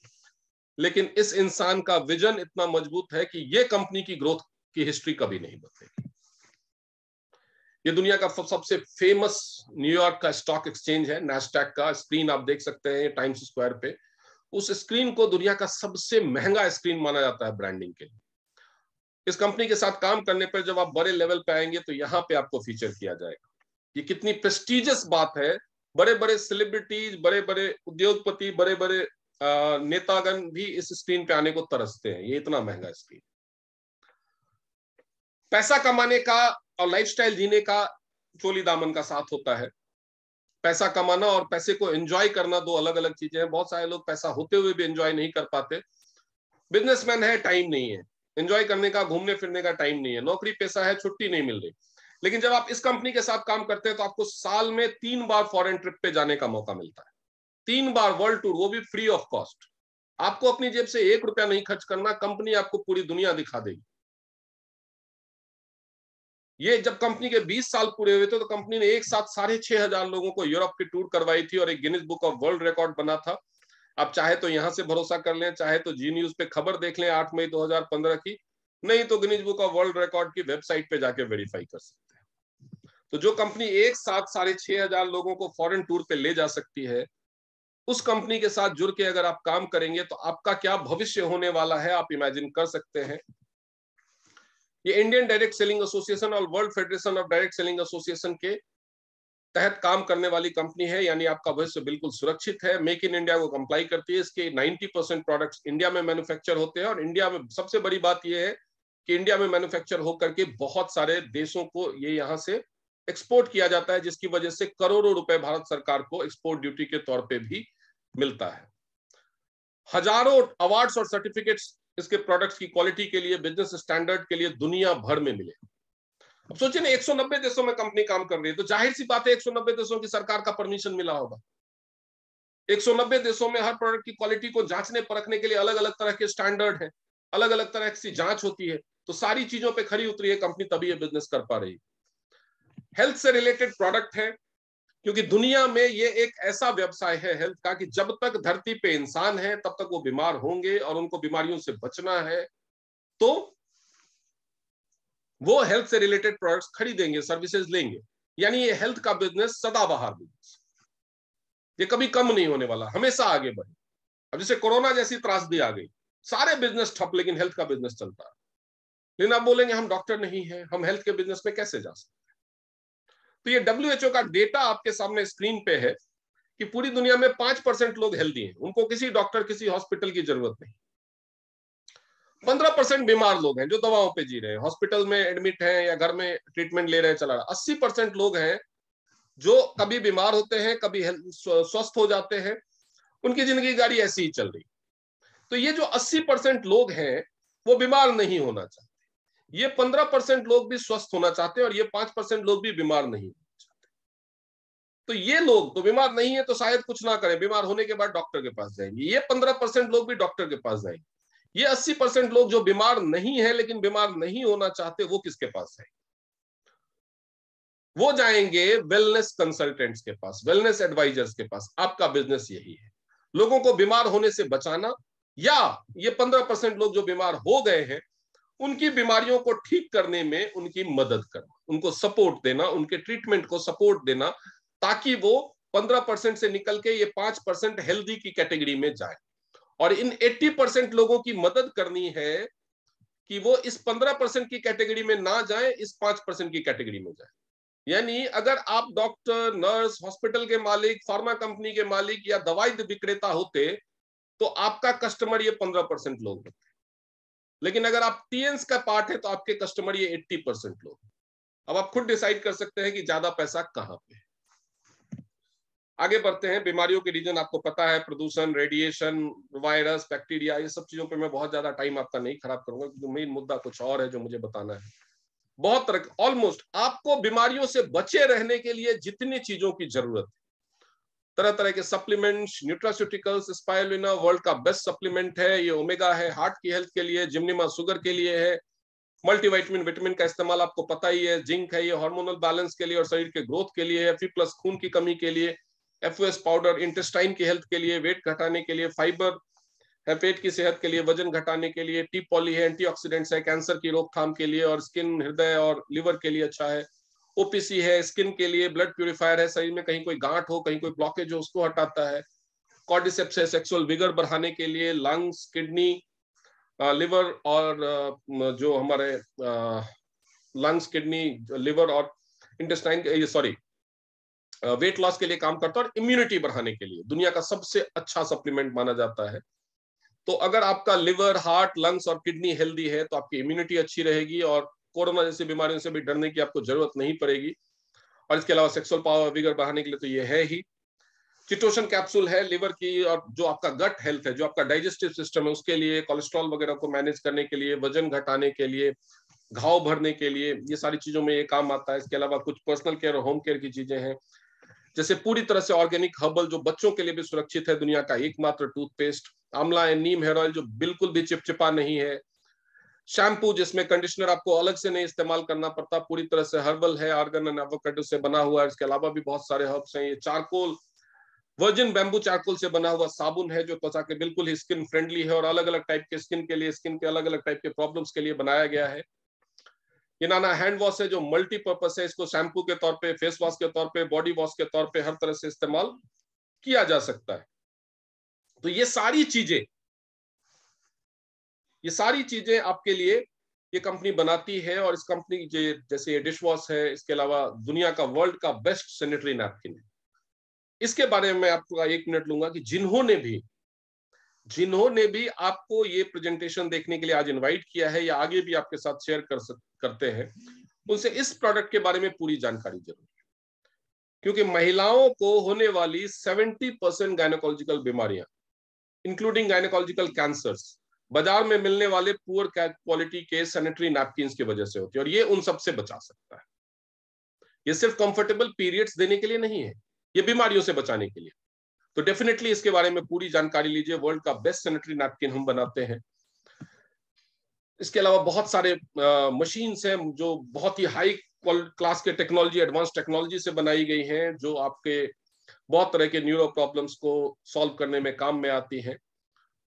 लेकिन इस इंसान का विजन इतना मजबूत है कि ये कंपनी की ग्रोथ की हिस्ट्री कभी नहीं बदलेगी। ये दुनिया का सबसे फेमस न्यूयॉर्क का स्टॉक एक्सचेंज है, नैस्डैक का स्क्रीन आप देख सकते हैं टाइम्स स्क्वायर पे। उस स्क्रीन को दुनिया का सबसे महंगा स्क्रीन माना जाता है ब्रांडिंग के लिए। इस कंपनी के साथ काम करने पर जब आप बड़े लेवल पे आएंगे तो यहाँ पे आपको फीचर किया जाएगा। ये कितनी प्रेस्टिजियस बात है, बड़े बड़े सेलिब्रिटीज, बड़े बड़े उद्योगपति, बड़े बड़े नेतागण भी इस स्क्रीन पे आने को तरसते हैं, ये इतना महंगा स्क्रीन। पैसा कमाने का और लाइफस्टाइल जीने का चोली दामन का साथ होता है। पैसा कमाना और पैसे को एंजॉय करना दो अलग अलग चीजें हैं। बहुत सारे लोग पैसा होते हुए भी एंजॉय नहीं कर पाते। बिजनेसमैन है, टाइम नहीं है एंजॉय करने का, घूमने फिरने का टाइम नहीं है, नौकरी पेशा है, छुट्टी नहीं मिल रही। लेकिन जब आप इस कंपनी के साथ काम करते हैं तो आपको साल में 3 बार फॉरेन ट्रिप पे जाने का मौका मिलता है। 3 बार वर्ल्ड टूर, वो भी फ्री ऑफ कॉस्ट। आपको अपनी जेब से 1 रुपया नहीं खर्च करना, कंपनी आपको पूरी दुनिया दिखा देगी। ये जब कंपनी के 20 साल पूरे हुए थे तो कंपनी ने एक साथ 6,500 लोगों को यूरोप की टूर करवाई थी और एक Guinness book of world record बना था। आप चाहे तो यहां से भरोसा कर लें, चाहे तो जी न्यूज पे खबर देख लें 8 मई 2015 की, नहीं तो Guinness book of world record की वेबसाइट पे जाके वेरीफाई कर सकते हैं। तो जो कंपनी एक साथ 6,500 लोगों को फॉरेन टूर पे ले जा सकती है, उस कंपनी के साथ जुड़ के अगर आप काम करेंगे तो आपका क्या भविष्य होने वाला है आप इमेजिन कर सकते हैं। ये इंडियन डायरेक्ट सेलिंग एसोसिएशन और world federation of direct selling association के तहत काम करने वाली कंपनी है, यानी आपका भविष्य बिल्कुल सुरक्षित है। मेक इन इंडिया को कंप्लाई करती है। इसके 90% प्रोडक्ट्स इंडिया में मैन्युफैक्चर होते हैं और इंडिया में सबसे बड़ी बात यह है कि इंडिया में मैन्युफैक्चर होकर के बहुत सारे देशों को ये यहां से एक्सपोर्ट किया जाता है, जिसकी वजह से करोड़ों रुपए भारत सरकार को एक्सपोर्ट ड्यूटी के तौर पे भी मिलता है। हजारों अवार्ड्स और सर्टिफिकेट्स इसके प्रोडक्ट्स की क्वालिटी के लिए, बिजनेस स्टैंडर्ड के लिए दुनिया भर में मिले। अब सोचिए ना, 190 देशों में कंपनी काम कर रही है, तो जाहिर सी बात है 190 देशों की सरकार का परमिशन मिला होगा। 190 देशों में हर प्रोडक्ट की क्वालिटी को जांचने परखने के लिए अलग अलग तरह के स्टैंडर्ड हैं, अलग अलग तरह की जांच होती है। तो सारी चीजों पे खरी उतरी है कंपनी, तभी ये बिजनेस कर पा रही है। हेल्थ से रिलेटेड प्रोडक्ट है, क्योंकि दुनिया में ये एक ऐसा व्यवसाय है हेल्थ का कि जब तक धरती पे इंसान है तब तक वो बीमार होंगे और उनको बीमारियों से बचना है, तो वो हेल्थ से रिलेटेड प्रोडक्ट्स खरीदेंगे, सर्विसेज लेंगे। यानी ये हेल्थ का बिजनेस सदाबहार बिजनेस, ये कभी कम नहीं होने वाला, हमेशा आगे बढ़े। अब जैसे कोरोना जैसी त्रासदी आ गई, सारे बिजनेस ठप, लेकिन हेल्थ का बिजनेस चलता है। लेकिन आप बोलेंगे हम डॉक्टर नहीं है, हम हेल्थ के बिजनेस में कैसे जा सकते हैं? तो ये WHO का डेटा आपके सामने स्क्रीन पे है कि पूरी दुनिया में 5% लोग हेल्दी हैं, उनको किसी डॉक्टर, किसी हॉस्पिटल की जरूरत नहीं। 15% बीमार लोग हैं जो दवाओं पे जी रहे हैं, हॉस्पिटल में एडमिट हैं या घर में ट्रीटमेंट ले रहे हैं, चला रहा। 80% लोग हैं जो कभी बीमार होते हैं, कभी स्वस्थ हो जाते हैं, उनकी जिंदगी गाड़ी ऐसी ही चल रही। तो ये जो 80% लोग हैं वो बीमार नहीं होना चाहते, ये 15% लोग भी स्वस्थ होना चाहते हैं और ये 5% लोग भी बीमार नहीं होना चाहते। तो ये लोग तो बीमार नहीं है तो शायद कुछ ना करें, बीमार होने के बाद डॉक्टर के पास जाएंगे। ये 15% लोग भी डॉक्टर के पास जाएंगे। ये 80% लोग जो बीमार नहीं है लेकिन बीमार नहीं होना चाहते, वो किसके पास जाएंगे? वो जाएंगे वेलनेस कंसल्टेंट्स के पास, वेलनेस एडवाइजर्स के पास। आपका बिजनेस यही है, लोगों को बीमार होने से बचाना, या ये 15% लोग जो बीमार हो गए हैं उनकी बीमारियों को ठीक करने में उनकी मदद करना, उनको सपोर्ट देना, उनके ट्रीटमेंट को सपोर्ट देना, ताकि वो 15% से निकल के ये 5% हेल्दी की कैटेगरी में जाए। और इन 80% लोगों की मदद करनी है कि वो इस 15% की कैटेगरी में ना जाए, इस 5% की कैटेगरी में जाए। यानी अगर आप डॉक्टर, नर्स, हॉस्पिटल के मालिक, फार्मा कंपनी के मालिक या दवाई विक्रेता होते तो आपका कस्टमर ये 15% लोग होते, लेकिन अगर आप टीएंस का पार्ट है तो आपके कस्टमर ये 80% लोग। अब आप खुद डिसाइड कर सकते हैं कि ज्यादा पैसा कहां पे है। आगे बढ़ते हैं। बीमारियों के रीजन आपको पता है, प्रदूषण, रेडिएशन, वायरस, बैक्टीरिया, ये सब चीजों पे मैं बहुत ज्यादा टाइम आपका नहीं खराब करूंगा, क्योंकि मेन मुद्दा कुछ और है जो मुझे बताना है। बहुत तरह, ऑलमोस्ट आपको बीमारियों से बचे रहने के लिए जितनी चीजों की जरूरत है, तरह तरह के सप्लीमेंट्स, न्यूट्रास्यूटिकल्स, स्पाइरुलिना वर्ल्ड का बेस्ट सप्लीमेंट है, ये ओमेगा है, हार्ट की हेल्थ के लिए, जिम्निमा शुगर के लिए है, मल्टीविटामिन, विटामिन का इस्तेमाल आपको पता ही है, जिंक है, ये हार्मोनल बैलेंस के लिए और शरीर के ग्रोथ के लिए है, F+ खून की कमी के लिए, FOS पाउडर इंटेस्टाइन की हेल्थ के लिए, वेट घटाने के लिए, फाइबर है पेट की सेहत के लिए, वजन घटाने के लिए, टी पॉली है, एंटीऑक्सीडेंट्स है, कैंसर की रोकथाम के लिए, और स्किन, हृदय और लिवर के लिए अच्छा है। OPC है स्किन के लिए, ब्लड प्यूरिफायर है, शरीर में कहीं कोई गांठ हो, कहीं कोई ब्लॉकेज हो उसको हटाता है। कॉर्डिसेप्स है सेक्सुअल विगर बढ़ाने के लिए, लंग्स, किडनी, लिवर और जो हमारे लंग्स, किडनी, लिवर और इंटेस्टाइन, ये सॉरी, वेट लॉस के लिए काम करता है, और इम्यूनिटी बढ़ाने के लिए दुनिया का सबसे अच्छा सप्लीमेंट माना जाता है। तो अगर आपका लिवर, हार्ट, लंग्स और किडनी हेल्दी है तो आपकी इम्यूनिटी अच्छी रहेगी और कोरोना जैसी बीमारियों से भी डरने की आपको जरूरत नहीं पड़ेगी। और इसके अलावा सेक्सुअल पावर विगर बढ़ाने के लिए तो ये है ही। चिटोशन कैप्सूल है लिवर की और जो आपका गट हेल्थ है, जो आपका डाइजेस्टिव सिस्टम है उसके लिए, कोलेस्ट्रॉल वगैरह को मैनेज करने के लिए, वजन घटाने के लिए, घाव भरने के लिए, ये सारी चीजों में ये काम आता है। इसके अलावा कुछ पर्सनल केयर और होम केयर की चीजें हैं, जैसे पूरी तरह से ऑर्गेनिक हर्बल जो बच्चों के लिए भी सुरक्षित है, दुनिया का एकमात्र टूथपेस्ट आंवला एंड नीम हेयर ऑयल जो बिल्कुल भी चिपचिपा नहीं है, शैम्पू जिसमें कंडीशनर आपको अलग से नहीं इस्तेमाल करना पड़ता, पूरी तरह से हर्बल है, आर्गन एंड एवोकाडो से बना हुआ है। इसके अलावा भी बहुत सारे हर्ब्स हैं। ये चारकोल, वर्जिन बैम्बू चारकोल से बना हुआ साबुन है जो त्वचा के बिल्कुल ही स्किन फ्रेंडली है और अलग अलग टाइप के स्किन के लिए, स्किन के अलग अलग टाइप के प्रॉब्लम्स के लिए बनाया गया है। ये नाना हैंड वॉश है जो मल्टीपर्पस है, इसको शैम्पू के तौर पे, फेस वॉश के तौर पे, बॉडी वॉश के तौर पे हर तरह से इस्तेमाल किया जा सकता है। तो ये सारी चीजें आपके लिए ये कंपनी बनाती है। और इस कंपनी जैसे ये डिश वॉश है, इसके अलावा दुनिया का वर्ल्ड का बेस्ट सैनिटरी नैपकिन है। इसके बारे में मैं आपको 1 मिनट लूंगा कि जिन्होंने भी आपको ये प्रेजेंटेशन देखने के लिए आज इनवाइट किया है या आगे भी आपके साथ शेयर करते हैं, उनसे इस प्रोडक्ट के बारे में पूरी जानकारी जरूर, क्योंकि महिलाओं को होने वाली 70% गायनेकोलॉजिकल बीमारियां इंक्लूडिंग गायनेकोलॉजिकल कैंसर्स बाजार में मिलने वाले पुअर क्वालिटी के सैनिटरी नैपकिन्स की वजह से होती है, और ये उन सबसे बचा सकता है। ये सिर्फ कंफर्टेबल पीरियड्स देने के लिए नहीं है, ये बीमारियों से बचाने के लिए। तो डेफिनेटली इसके बारे में पूरी जानकारी लीजिए। वर्ल्ड का बेस्ट सैनिटरी नैपकिन हम बनाते हैं। इसके अलावा बहुत सारे मशीन्स हैं जो बहुत ही हाई क्लास के टेक्नोलॉजी, एडवांस टेक्नोलॉजी से बनाई गई हैं, जो आपके बहुत तरह के न्यूरो प्रॉब्लम्स को सॉल्व करने में काम में आती हैं।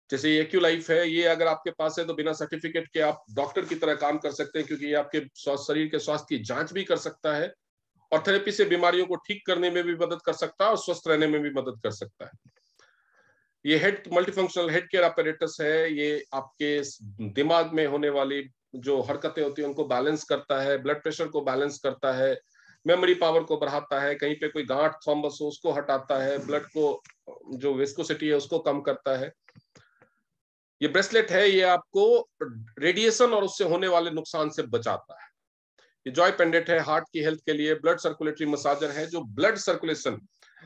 जैसे ये एक्यूलाइफ है, ये अगर आपके पास है तो बिना सर्टिफिकेट के आप डॉक्टर की तरह काम कर सकते हैं, क्योंकि ये आपके शरीर के स्वास्थ्य की जांच भी कर सकता है और थेरेपी से बीमारियों को ठीक करने में भी मदद कर सकता है और स्वस्थ रहने में भी मदद कर सकता है। ये head multifunctional head care apparatus है। ये आपके दिमाग में होने वाली जो हरकतें होती हैं उनको बैलेंस करता है, ब्लड प्रेशर को बैलेंस करता है, मेमोरी पावर को बढ़ाता है, कहीं पे कोई गांठ थ्रोम्बस हो उसको हटाता है, ब्लड को जो विस्कोसिटी है उसको कम करता है। ये ब्रेसलेट है, ये आपको रेडिएशन और उससे होने वाले नुकसान से बचाता है। ये जॉय पेंडेंट है, हार्ट की हेल्थ के लिए। ब्लड सर्कुलेटरी मसाजर है जो ब्लड सर्कुलेशन,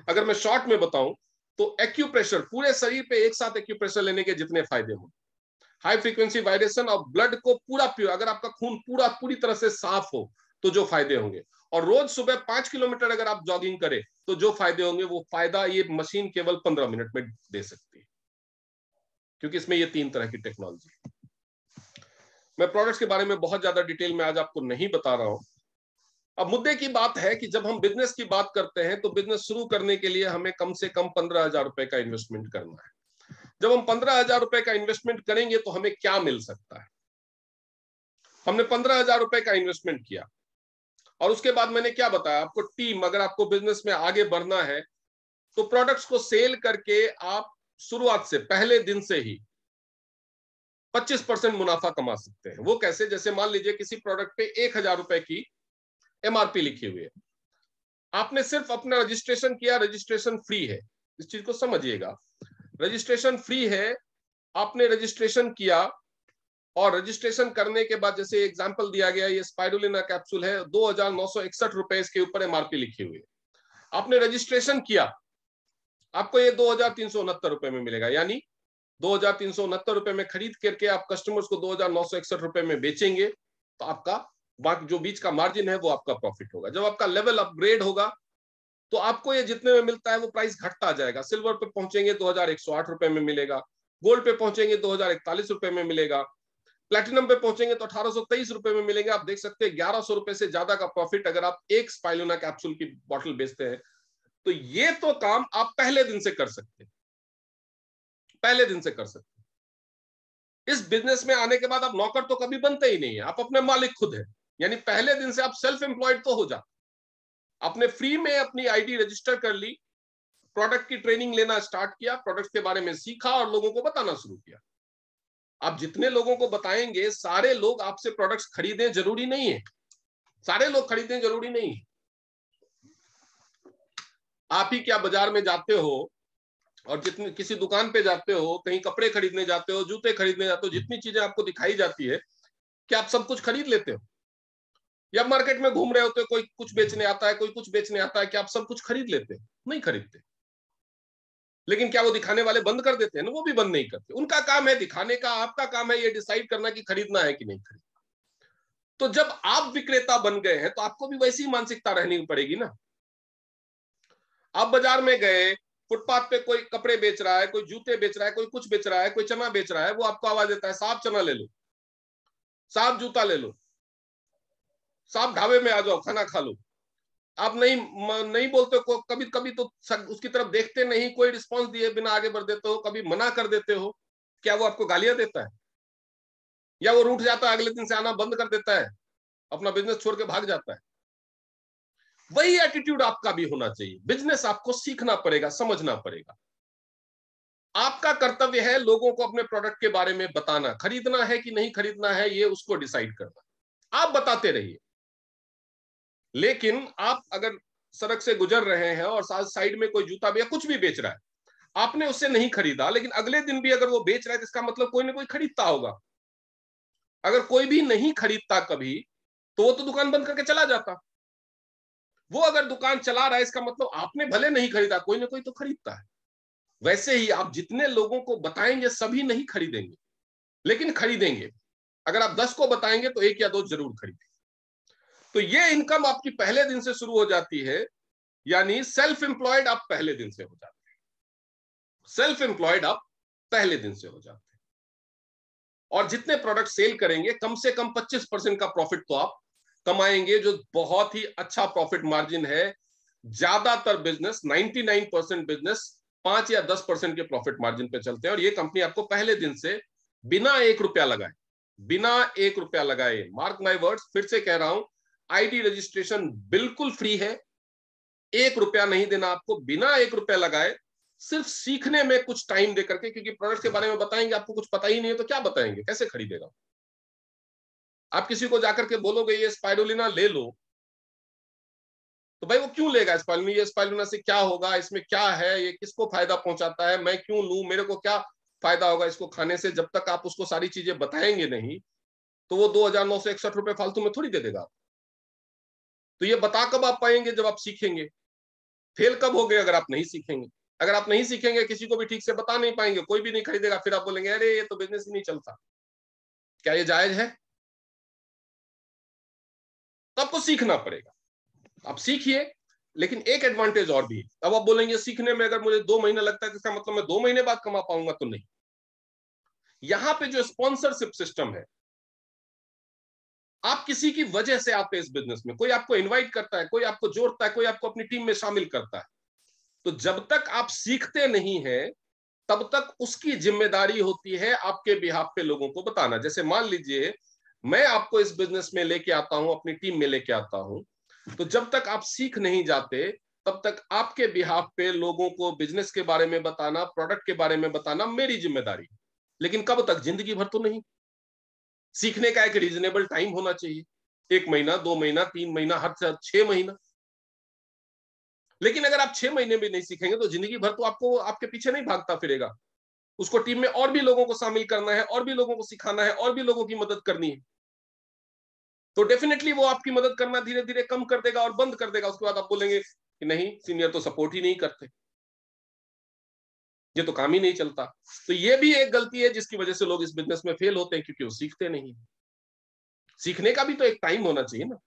अगर मैं शॉर्ट में बताऊं तो एक्यूप्रेशर, पूरे शरीर पे एक साथ एक्यूप्रेशर लेने के जितने फायदे हों, हाई फ्रीक्वेंसी वाइब्रेशन और ब्लड को पूरा प्योर, अगर आपका खून पूरी तरह से साफ हो तो जो फायदे होंगे, और रोज सुबह 5 किलोमीटर अगर आप जॉगिंग करें तो जो फायदे होंगे, वो फायदा ये मशीन केवल 15 मिनट में दे सकती है, क्योंकि इसमें ये 3 तरह की टेक्नोलॉजी। मैं प्रोडक्ट्स के बारे में बहुत ज्यादा डिटेल में आज आपको नहीं बता रहा हूं। अब मुद्दे की बात है कि जब हम बिजनेस की बात करते हैं तो बिजनेस शुरू करने के लिए हमें कम से कम 15,000 रुपए का इन्वेस्टमेंट करना है। जब हम 15,000 रुपए का इन्वेस्टमेंट करेंगे तो हमें क्या मिल सकता है? हमने 15,000 रुपए का इन्वेस्टमेंट किया और उसके बाद मैंने क्या बताया आपको, टीम, अगर आपको बिजनेस में आगे बढ़ना है तो प्रोडक्ट्स को सेल करके आप शुरुआत से पहले दिन से ही 25% मुनाफा कमा सकते हैं। वो कैसे? जैसे मान लीजिए किसी प्रोडक्ट पे 1,000 रुपए की एमआरपी लिखी हुई है, आपने सिर्फ अपना रजिस्ट्रेशन किया, रजिस्ट्रेशन फ्री है, इस चीज को समझिएगा, रजिस्ट्रेशन फ्री है, आपने रजिस्ट्रेशन किया और रजिस्ट्रेशन करने के बाद जैसे एग्जांपल दिया गया, ये स्पाइरुलिना कैप्सूल है, 2,961 रुपए इसके ऊपर एमआरपी लिखी हुई है, आपने रजिस्ट्रेशन किया, आपको ये 2,369 रुपए में मिलेगा, यानी 2,369 रुपए में खरीद करके आप कस्टमर्स को 2,961 रुपए में बेचेंगे तो आपका बाकी जो बीच का मार्जिन है वो आपका प्रॉफिट होगा। जब आपका लेवल अपग्रेड होगा तो आपको ये जितने में मिलता है वो प्राइस घटता जाएगा। सिल्वर पे पहुंचेंगे 2,108 रुपए में मिलेगा, गोल्ड पे पहुंचेंगे 2,041 रुपए में मिलेगा, प्लेटिनम पे पहुंचेंगे तो 1,823 रुपए में मिलेंगे। आप देख सकते हैं 1,100 रुपए से ज्यादा का प्रॉफिट अगर आप एक स्पाइरुलिना कैप्सूल की बॉटल बेचते हैं। तो ये तो काम आप पहले दिन से कर सकते हैं, पहले दिन से कर सकते हैं। इस बिजनेस में आने के बाद आप नौकर तो कभी बनते ही नहीं है, आप अपने मालिक खुद है, यानी पहले दिन से आप सेल्फ एम्प्लॉयड तो हो जाते। आपने फ्री में अपनी आईडी रजिस्टर कर ली, प्रोडक्ट की ट्रेनिंग लेना स्टार्ट किया, प्रोडक्ट के बारे में सीखा और लोगों को बताना शुरू किया। आप जितने लोगों को बताएंगे सारे लोग आपसे प्रोडक्ट्स खरीदें जरूरी नहीं है, सारे लोग खरीदें जरूरी नहीं है। आप ही क्या बाजार में जाते हो और जितनी किसी दुकान पे जाते हो, कहीं कपड़े खरीदने जाते हो, जूते खरीदने जाते हो, जितनी चीजें आपको दिखाई जाती है, क्या आप सब कुछ खरीद लेते हो? या मार्केट में घूम रहे होते, कोई कुछ बेचने आता है, कोई कुछ बेचने आता है, क्या आप सब कुछ खरीद लेते हैं? नहीं खरीदते। लेकिन क्या वो दिखाने वाले बंद कर देते हैं ना? वो भी बंद नहीं करते। उनका काम है दिखाने का, आपका काम है ये डिसाइड करना कि खरीदना है कि नहीं खरीदना। तो जब आप विक्रेता बन गए हैं तो आपको भी वैसी मानसिकता रहनी पड़ेगी ना। आप बाजार में गए, फुटपाथ पे कोई कपड़े बेच रहा है, कोई जूते बेच रहा है, कोई कुछ बेच रहा है, कोई चना बेच रहा है, वो आपको आवाज देता है साहब चना ले लो, साहब जूता ले लो, साहब ढाबे में आ जाओ खाना खा लो। आप नहीं बोलते को, कभी कभी तो उसकी तरफ देखते नहीं, कोई रिस्पॉन्स दिए बिना आगे बढ़ देते हो, कभी मना कर देते हो। क्या वो आपको गालियां देता है? या वो रूठ जाता है, अगले दिन से आना बंद कर देता है, अपना बिजनेस छोड़ के भाग जाता है? वही एटीट्यूड आपका भी होना चाहिए। बिजनेस आपको सीखना पड़ेगा, समझना पड़ेगा। आपका कर्तव्य है लोगों को अपने प्रोडक्ट के बारे में बताना, खरीदना है कि नहीं खरीदना है ये उसको डिसाइड करना। आप बताते रहिए। लेकिन आप अगर सड़क से गुजर रहे हैं और साइड में कोई जूता या कुछ भी बेच रहा है, आपने उससे नहीं खरीदा, लेकिन अगले दिन भी अगर वो बेच रहा है तो इसका मतलब कोई ना कोई खरीदता होगा। अगर कोई भी नहीं खरीदता कभी, तो वो तो दुकान बंद करके चला जाता। वो अगर दुकान चला रहा है, इसका मतलब आपने भले नहीं खरीदा, कोई ना कोई तो खरीदता है। वैसे ही आप जितने लोगों को बताएंगे सभी नहीं खरीदेंगे, लेकिन खरीदेंगे। अगर आप 10 को बताएंगे तो 1 या 2 जरूर खरीदेंगे। तो ये इनकम आपकी पहले दिन से शुरू हो जाती है, यानी सेल्फ एम्प्लॉयड आप पहले दिन से हो जाते हैं। सेल्फ एम्प्लॉयड आप पहले दिन से हो जाते हैं। और जितने प्रोडक्ट सेल करेंगे, कम से कम 25% का प्रॉफिट तो आप कमाएंगे, जो बहुत ही अच्छा प्रॉफिट मार्जिन है। ज्यादातर बिजनेस, 99% बिजनेस 5 या 10% के प्रॉफिट मार्जिन पे चलते हैं। और ये कंपनी आपको पहले दिन से बिना 1 रुपया लगाए, बिना 1 रुपया लगाए, मार्क माई वर्ड्स, फिर से कह रहा हूं, आईडी रजिस्ट्रेशन बिल्कुल फ्री है। 1 रुपया नहीं देना आपको, बिना 1 रुपया लगाए, सिर्फ सीखने में कुछ टाइम दे करके। क्योंकि प्रोडक्ट के बारे में बताएंगे, आपको कुछ पता ही नहीं है तो क्या बताएंगे, कैसे खरीदेगा? आप किसी को जाकर के बोलोगे ये स्पाइरुलिना ले लो, तो भाई वो क्यों लेगा स्पाइरुलिना? ये स्पाइरुलिना से क्या होगा, इसमें क्या है, ये किसको फायदा पहुंचाता है, मैं क्यों लूं, मेरे को क्या फायदा होगा इसको खाने से? जब तक आप उसको सारी चीजें बताएंगे नहीं, तो वो 2,961 रुपए फालतू में थोड़ी दे देगा। तो ये बता कब आप पाएंगे? जब आप सीखेंगे। फेल कब हो गए? अगर आप नहीं सीखेंगे। अगर आप नहीं सीखेंगे, किसी को भी ठीक से बता नहीं पाएंगे, कोई भी नहीं खरीदेगा, फिर आप बोलेंगे अरे ये तो बिजनेस ही नहीं चलता। क्या ये जायज है? तो आपको सीखना पड़ेगा। आप सीखिए। लेकिन एक एडवांटेज और भी है। अब आप बोलेंगे सीखने में अगर मुझे 2 महीना लगता है, तो इसका मतलब मैं 2 महीने बाद कमा पाऊंगा? तो नहीं। यहां पे जो स्पॉन्सरशिप सिस्टम है, आप किसी की वजह से आते हैं इस बिजनेस में। कोई आपको इनवाइट करता है, कोई आपको जोड़ता है, कोई आपको अपनी टीम में शामिल करता है। तो जब तक आप सीखते नहीं हैं, तब तक उसकी जिम्मेदारी होती है आपके बिहाफ पे लोगों को बताना। जैसे मान लीजिए मैं आपको इस बिजनेस में लेके आता हूं, अपनी टीम में लेके आता हूं, तो जब तक आप सीख नहीं जाते, तब तक आपके बिहाफ पे लोगों को बिजनेस के बारे में बताना, प्रोडक्ट के बारे में बताना मेरी जिम्मेदारी। लेकिन कब तक? जिंदगी भर तो नहीं। सीखने का एक रीजनेबल टाइम होना चाहिए, 1 महीना, 2 महीना, 3 महीना, हद से 6 महीना। लेकिन अगर आप 6 महीने भी नहीं सीखेंगे, तो जिंदगी भर तो आपको आपके पीछे नहीं भागता फिरेगा। उसको टीम में और भी लोगों को शामिल करना है, और भी लोगों को सिखाना है, और भी लोगों की मदद करनी है। तो डेफिनेटली वो आपकी मदद करना धीरे धीरे कम कर देगा और बंद कर देगा। उसके बाद आप बोलेंगे कि नहीं, सीनियर तो सपोर्ट ही नहीं करते, ये तो काम ही नहीं चलता। तो ये भी एक गलती है जिसकी वजह से लोग इस बिजनेस में फेल होते हैं, क्योंकि वो सीखते नहीं। सीखने का भी तो एक टाइम होना चाहिए ना।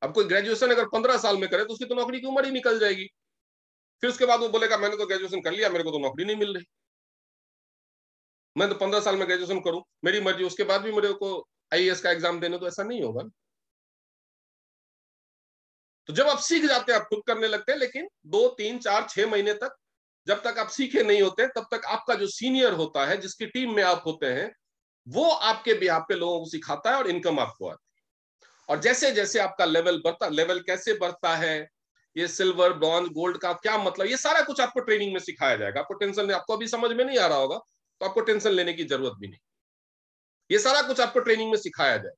अब कोई ग्रेजुएशन अगर 15 साल में करे, तो उसकी तो नौकरी की उम्र ही निकल जाएगी। फिर उसके बाद वो बोलेगा मैंने तो ग्रेजुएशन कर लिया, मेरे को तो नौकरी नहीं मिल रही, मैं तो 15 साल में ग्रेजुएशन करूं, मेरी मर्जी, उसके बाद भी मेरे को आईएएस का एग्जाम देने। तो ऐसा नहीं होगा। तो जब आप सीख जाते हैं, आप खुद करने लगते हैं। लेकिन 2, 3, 4, 6 महीने तक, जब तक आप सीखे नहीं होते, तब तक आपका जो सीनियर होता है, जिसकी टीम में आप होते हैं, वो आपके बिहाफ पे लोगों को सिखाता है और इनकम आपको आती है। और जैसे जैसे आपका लेवल बढ़ता, लेवल कैसे बढ़ता है, ये सिल्वर, ब्रॉन्ज, गोल्ड का क्या मतलब, ये सारा कुछ आपको ट्रेनिंग में सिखाया जाएगा। आपको टेंशन नहीं, आपको अभी समझ में नहीं आ रहा होगा, तो आपको टेंशन लेने की जरूरत भी नहीं। ये सारा कुछ आपको ट्रेनिंग में सिखाया जाए,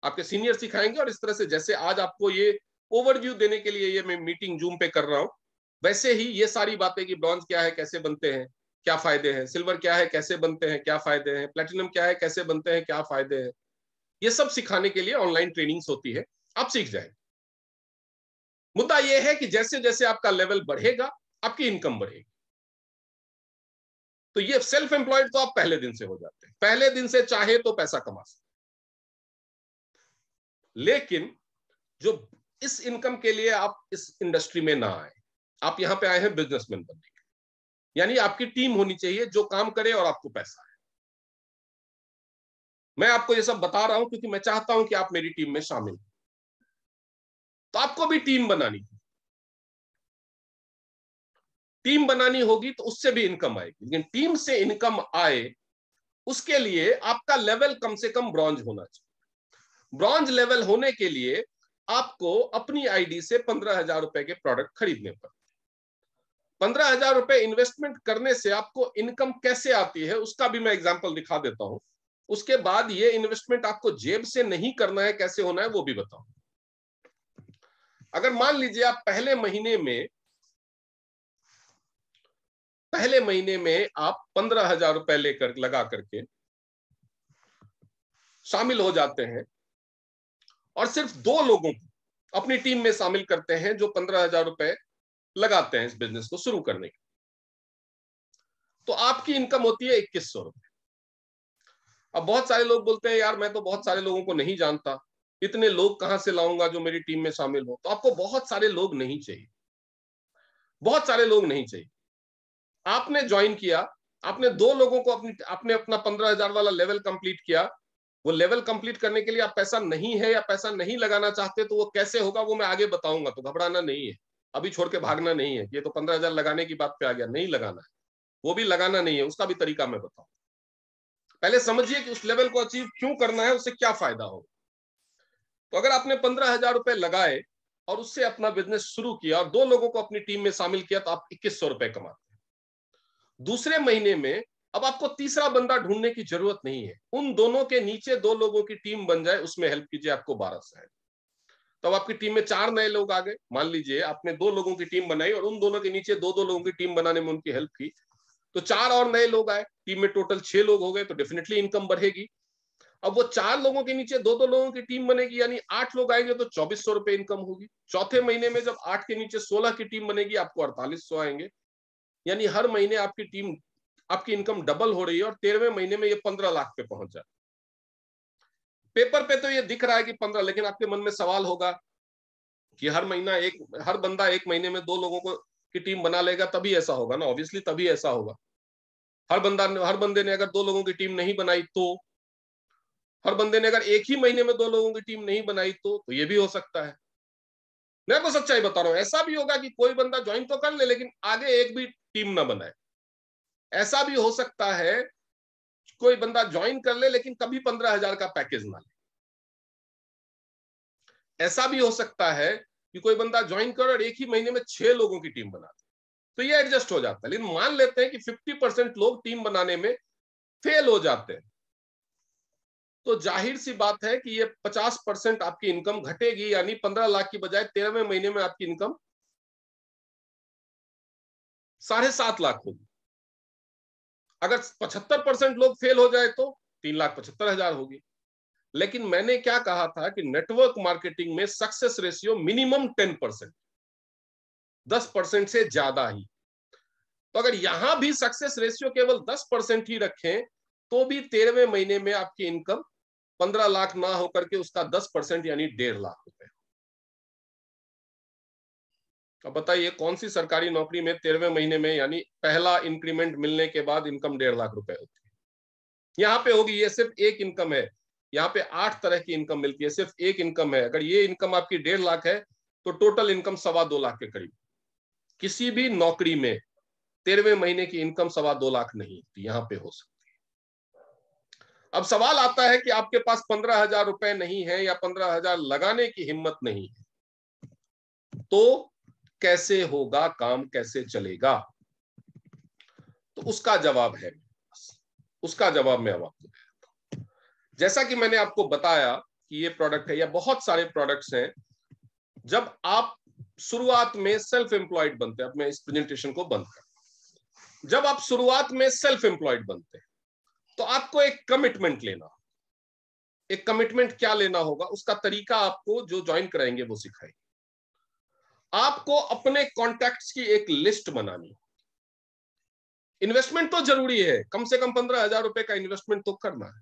आपके सीनियर सिखाएंगे। और इस तरह से जैसे आज आपको ये ओवरव्यू देने के लिए ये मैं मीटिंग जूम पे कर रहा हूं, वैसे ही ये सारी बातें कि ब्रॉन्ज क्या है, कैसे बनते हैं, क्या फायदे हैं, सिल्वर क्या है, कैसे बनते हैं, क्या फायदे हैं, प्लेटिनम क्या है, कैसे बनते हैं, क्या फायदे हैं, ये सब सिखाने के लिए ऑनलाइन ट्रेनिंग्स होती है, आप सीख जाएंगे। मुद्दा यह है कि जैसे जैसे आपका लेवल बढ़ेगा आपकी इनकम बढ़ेगी। तो ये सेल्फ एम्प्लॉयड तो आप पहले दिन से हो जाते हैं, पहले दिन से चाहे तो पैसा कमा सकते, लेकिन जो इस इनकम के लिए आप इस इंडस्ट्री में ना आए, आप यहां पे आए हैं बिजनेसमैन बनने के, यानी आपकी टीम होनी चाहिए जो काम करे और आपको पैसा है। मैं आपको ये सब बता रहा हूं क्योंकि मैं चाहता हूं कि आप मेरी टीम में शामिल हो। तो आपको भी टीम बनानी होगी तो उससे भी इनकम आएगी, लेकिन टीम से इनकम आए उसके लिए आपका लेवल कम से कम ब्रॉन्ज होना चाहिए। ब्रॉन्ज लेवल होने के लिए आपको अपनी आईडी से 15,000 रुपए के प्रोडक्ट खरीदने पड़ते। 15,000 रुपए इन्वेस्टमेंट करने से आपको इनकम कैसे आती है उसका भी मैं एग्जांपल दिखा देता हूं। उसके बाद ये इन्वेस्टमेंट आपको जेब से नहीं करना है, कैसे होना है वो भी बताऊं। अगर मान लीजिए आप पहले महीने में आप 15,000 रुपए लेकर लगा करके शामिल हो जाते हैं और सिर्फ 2 लोगों को अपनी टीम में शामिल करते हैं जो 15,000 रुपए लगाते हैं इस बिजनेस को शुरू करने के, तो आपकी इनकम होती है 2,100 रुपए। अब बहुत सारे लोग बोलते हैं यार मैं तो बहुत सारे लोगों को नहीं जानता, इतने लोग कहां से लाऊंगा जो मेरी टीम में शामिल हो। तो आपको बहुत सारे लोग नहीं चाहिए, बहुत सारे लोग नहीं चाहिए। आपने ज्वाइन किया, आपने 2 लोगों को आपने अपना 15,000 वाला लेवल कंप्लीट किया। वो लेवल कंप्लीट करने के लिए आप पैसा नहीं है या पैसा नहीं लगाना चाहते तो वो कैसे होगा वो मैं आगे बताऊंगा, तो घबराना नहीं है, अभी छोड़ के भागना नहीं है। ये तो 15,000 लगाने की बात पे आ गया, नहीं लगाना है, वो भी लगाना नहीं है, उसका भी तरीका मैं बताऊं। पहले समझिए कि उस लेवल को अचीव क्यों करना है, उससे क्या फायदा होगा। तो अगर आपने 15,000 रुपए लगाए और उससे अपना बिजनेस शुरू किया और 2 लोगों को अपनी टीम में शामिल किया तो आप 2,100 रुपए कमाते हैं। दूसरे महीने में अब आपको तीसरा बंदा ढूंढने की जरूरत नहीं है, उन दोनों के नीचे 2 लोगों की टीम बन जाए, उसमें हेल्प कीजिए, आपको 1200 है। तब आपकी टीम में 4 नए लोग आ गए। मान लीजिए आपने 2 लोगों की टीम बनाई और उन दोनों के नीचे 2-2 लोगों की टीम बनाने में उनकी हेल्प की, तो 4 और नए लोग आए, टीम में टोटल 6 लोग हो गए, तो डेफिनेटली इनकम बढ़ेगी। अब वो 4 लोगों के नीचे 2-2 लोगों की टीम बनेगी, यानी 8 लोग आएंगे तो 2,400 रुपए इनकम होगी। चौथे महीने में जब 8 के नीचे 16 की टीम बनेगी आपको 4,800 आएंगे, यानी हर महीने आपकी इनकम डबल हो रही है और 13वें महीने में ये 15 लाख पे पहुंच जाए। पेपर पे तो ये दिख रहा है कि 15, लेकिन आपके मन में सवाल होगा कि हर बंदा 1 महीने में 2 लोगों को की टीम बना लेगा तभी ऐसा होगा ना, ऑब्वियसली तभी ऐसा होगा। हर बंदे ने अगर 2 लोगों की टीम नहीं बनाई तो, हर बंदे ने अगर एक ही महीने में 2 लोगों की टीम नहीं बनाई तो ये भी हो सकता है। मैं आपको सच्चाई बता रहा हूं, ऐसा भी होगा कि कोई बंदा ज्वाइन तो कर ले लेकिन आगे एक भी टीम ना बनाए। ऐसा भी हो सकता है कोई बंदा ज्वाइन कर ले लेकिन कभी 15,000 का पैकेज ना ले। ऐसा भी हो सकता है कि कोई बंदा ज्वाइन कर और एक ही महीने में 6 लोगों की टीम बना दे, तो ये एडजस्ट हो जाता है। लेकिन मान लेते हैं कि 50% लोग टीम बनाने में फेल हो जाते हैं, तो जाहिर सी बात है कि ये 50% आपकी इनकम घटेगी, यानी 15 लाख की बजाय 13वें महीने में आपकी इनकम 7.5 लाख होगी। अगर 75% लोग फेल हो जाए तो 3,75,000 होगी। लेकिन मैंने क्या कहा था कि नेटवर्क मार्केटिंग में सक्सेस रेशियो मिनिमम 10%, 10% से ज्यादा ही। तो अगर यहां भी सक्सेस रेशियो केवल 10% ही रखें तो भी 13वें महीने में आपकी इनकम 15 लाख ना होकर के उसका 10% यानी 1.5 लाख रुपए। अब बताइए कौन सी सरकारी नौकरी में 13वें महीने में यानी पहला इंक्रीमेंट मिलने के बाद इनकम 1.5 लाख रुपए होती है। यहाँ पे होगी, ये सिर्फ एक इनकम है, यहाँ पे 8 तरह की इनकम मिलती है, सिर्फ एक इनकम है। अगर ये इनकम आपकी 1.5 लाख है तो टोटल इनकम 2.25 लाख के करीब। किसी भी नौकरी में 13वें महीने की इनकम 2.25 लाख नहीं होती, यहाँ पे हो सकती है। अब सवाल आता है कि आपके पास 15,000 रुपए नहीं है या 15,000 लगाने की हिम्मत नहीं है, तो कैसे होगा काम, कैसे चलेगा? तो उसका जवाब है, उसका जवाब मैं अब आपको देता हूं। जैसा कि मैंने आपको बताया कि ये प्रोडक्ट है या बहुत सारे प्रोडक्ट्स हैं। जब आप शुरुआत में सेल्फ एम्प्लॉयड बनते हैं, अब मैं इस प्रेजेंटेशन को बंद कर, जब आप शुरुआत में सेल्फ एम्प्लॉयड बनते हैं तो आपको एक कमिटमेंट लेना, एक कमिटमेंट क्या लेना होगा, उसका तरीका आपको जो ज्वाइन कराएंगे वो सिखाएंगे। आपको अपने कॉन्टैक्ट्स की एक लिस्ट बनानी। इन्वेस्टमेंट तो जरूरी है, कम से कम 15,000 रुपए का इन्वेस्टमेंट तो करना है,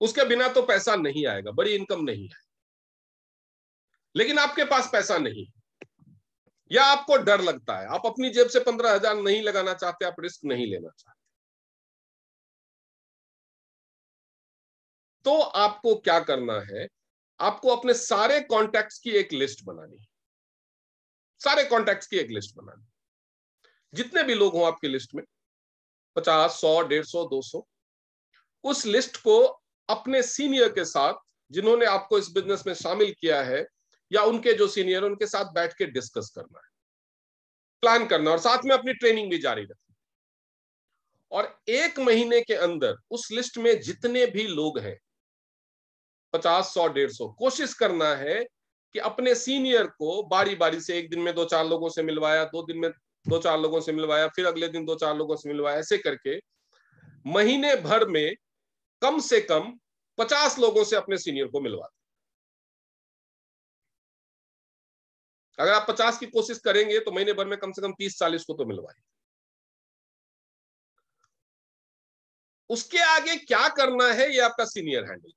उसके बिना तो पैसा नहीं आएगा, बड़ी इनकम नहीं है। लेकिन आपके पास पैसा नहीं, या आपको डर लगता है, आप अपनी जेब से 15,000 नहीं लगाना चाहते, आप रिस्क नहीं लेना चाहते, तो आपको क्या करना है, आपको अपने सारे कॉन्टैक्ट्स की एक लिस्ट बनानी है। सारे कॉन्टैक्ट्स की एक लिस्ट बनानी, जितने भी लोग हों आपकी लिस्ट में, 50, 100, 150, 200, उस लिस्ट को अपने सीनियर के साथ, जिन्होंने आपको इस बिजनेस में शामिल किया है, या उनके जो सीनियर, उनके साथ बैठ के डिस्कस करना है, प्लान करना, और साथ में अपनी ट्रेनिंग भी जारी रखनी। और 1 महीने के अंदर उस लिस्ट में जितने भी लोग हैं, 50, 100, 150, कोशिश करना है कि अपने सीनियर को बारी बारी से, एक दिन में 2-4 लोगों से मिलवाया, 2 दिन में 2-4 लोगों से मिलवाया, फिर अगले दिन 2-4 लोगों से मिलवाया, ऐसे करके महीने भर में कम से कम 50 लोगों से अपने सीनियर को मिलवा। अगर आप 50 की कोशिश करेंगे तो महीने भर में कम से कम 30-40 को तो मिलवाए। उसके आगे क्या करना है ये आपका सीनियर हैंडल,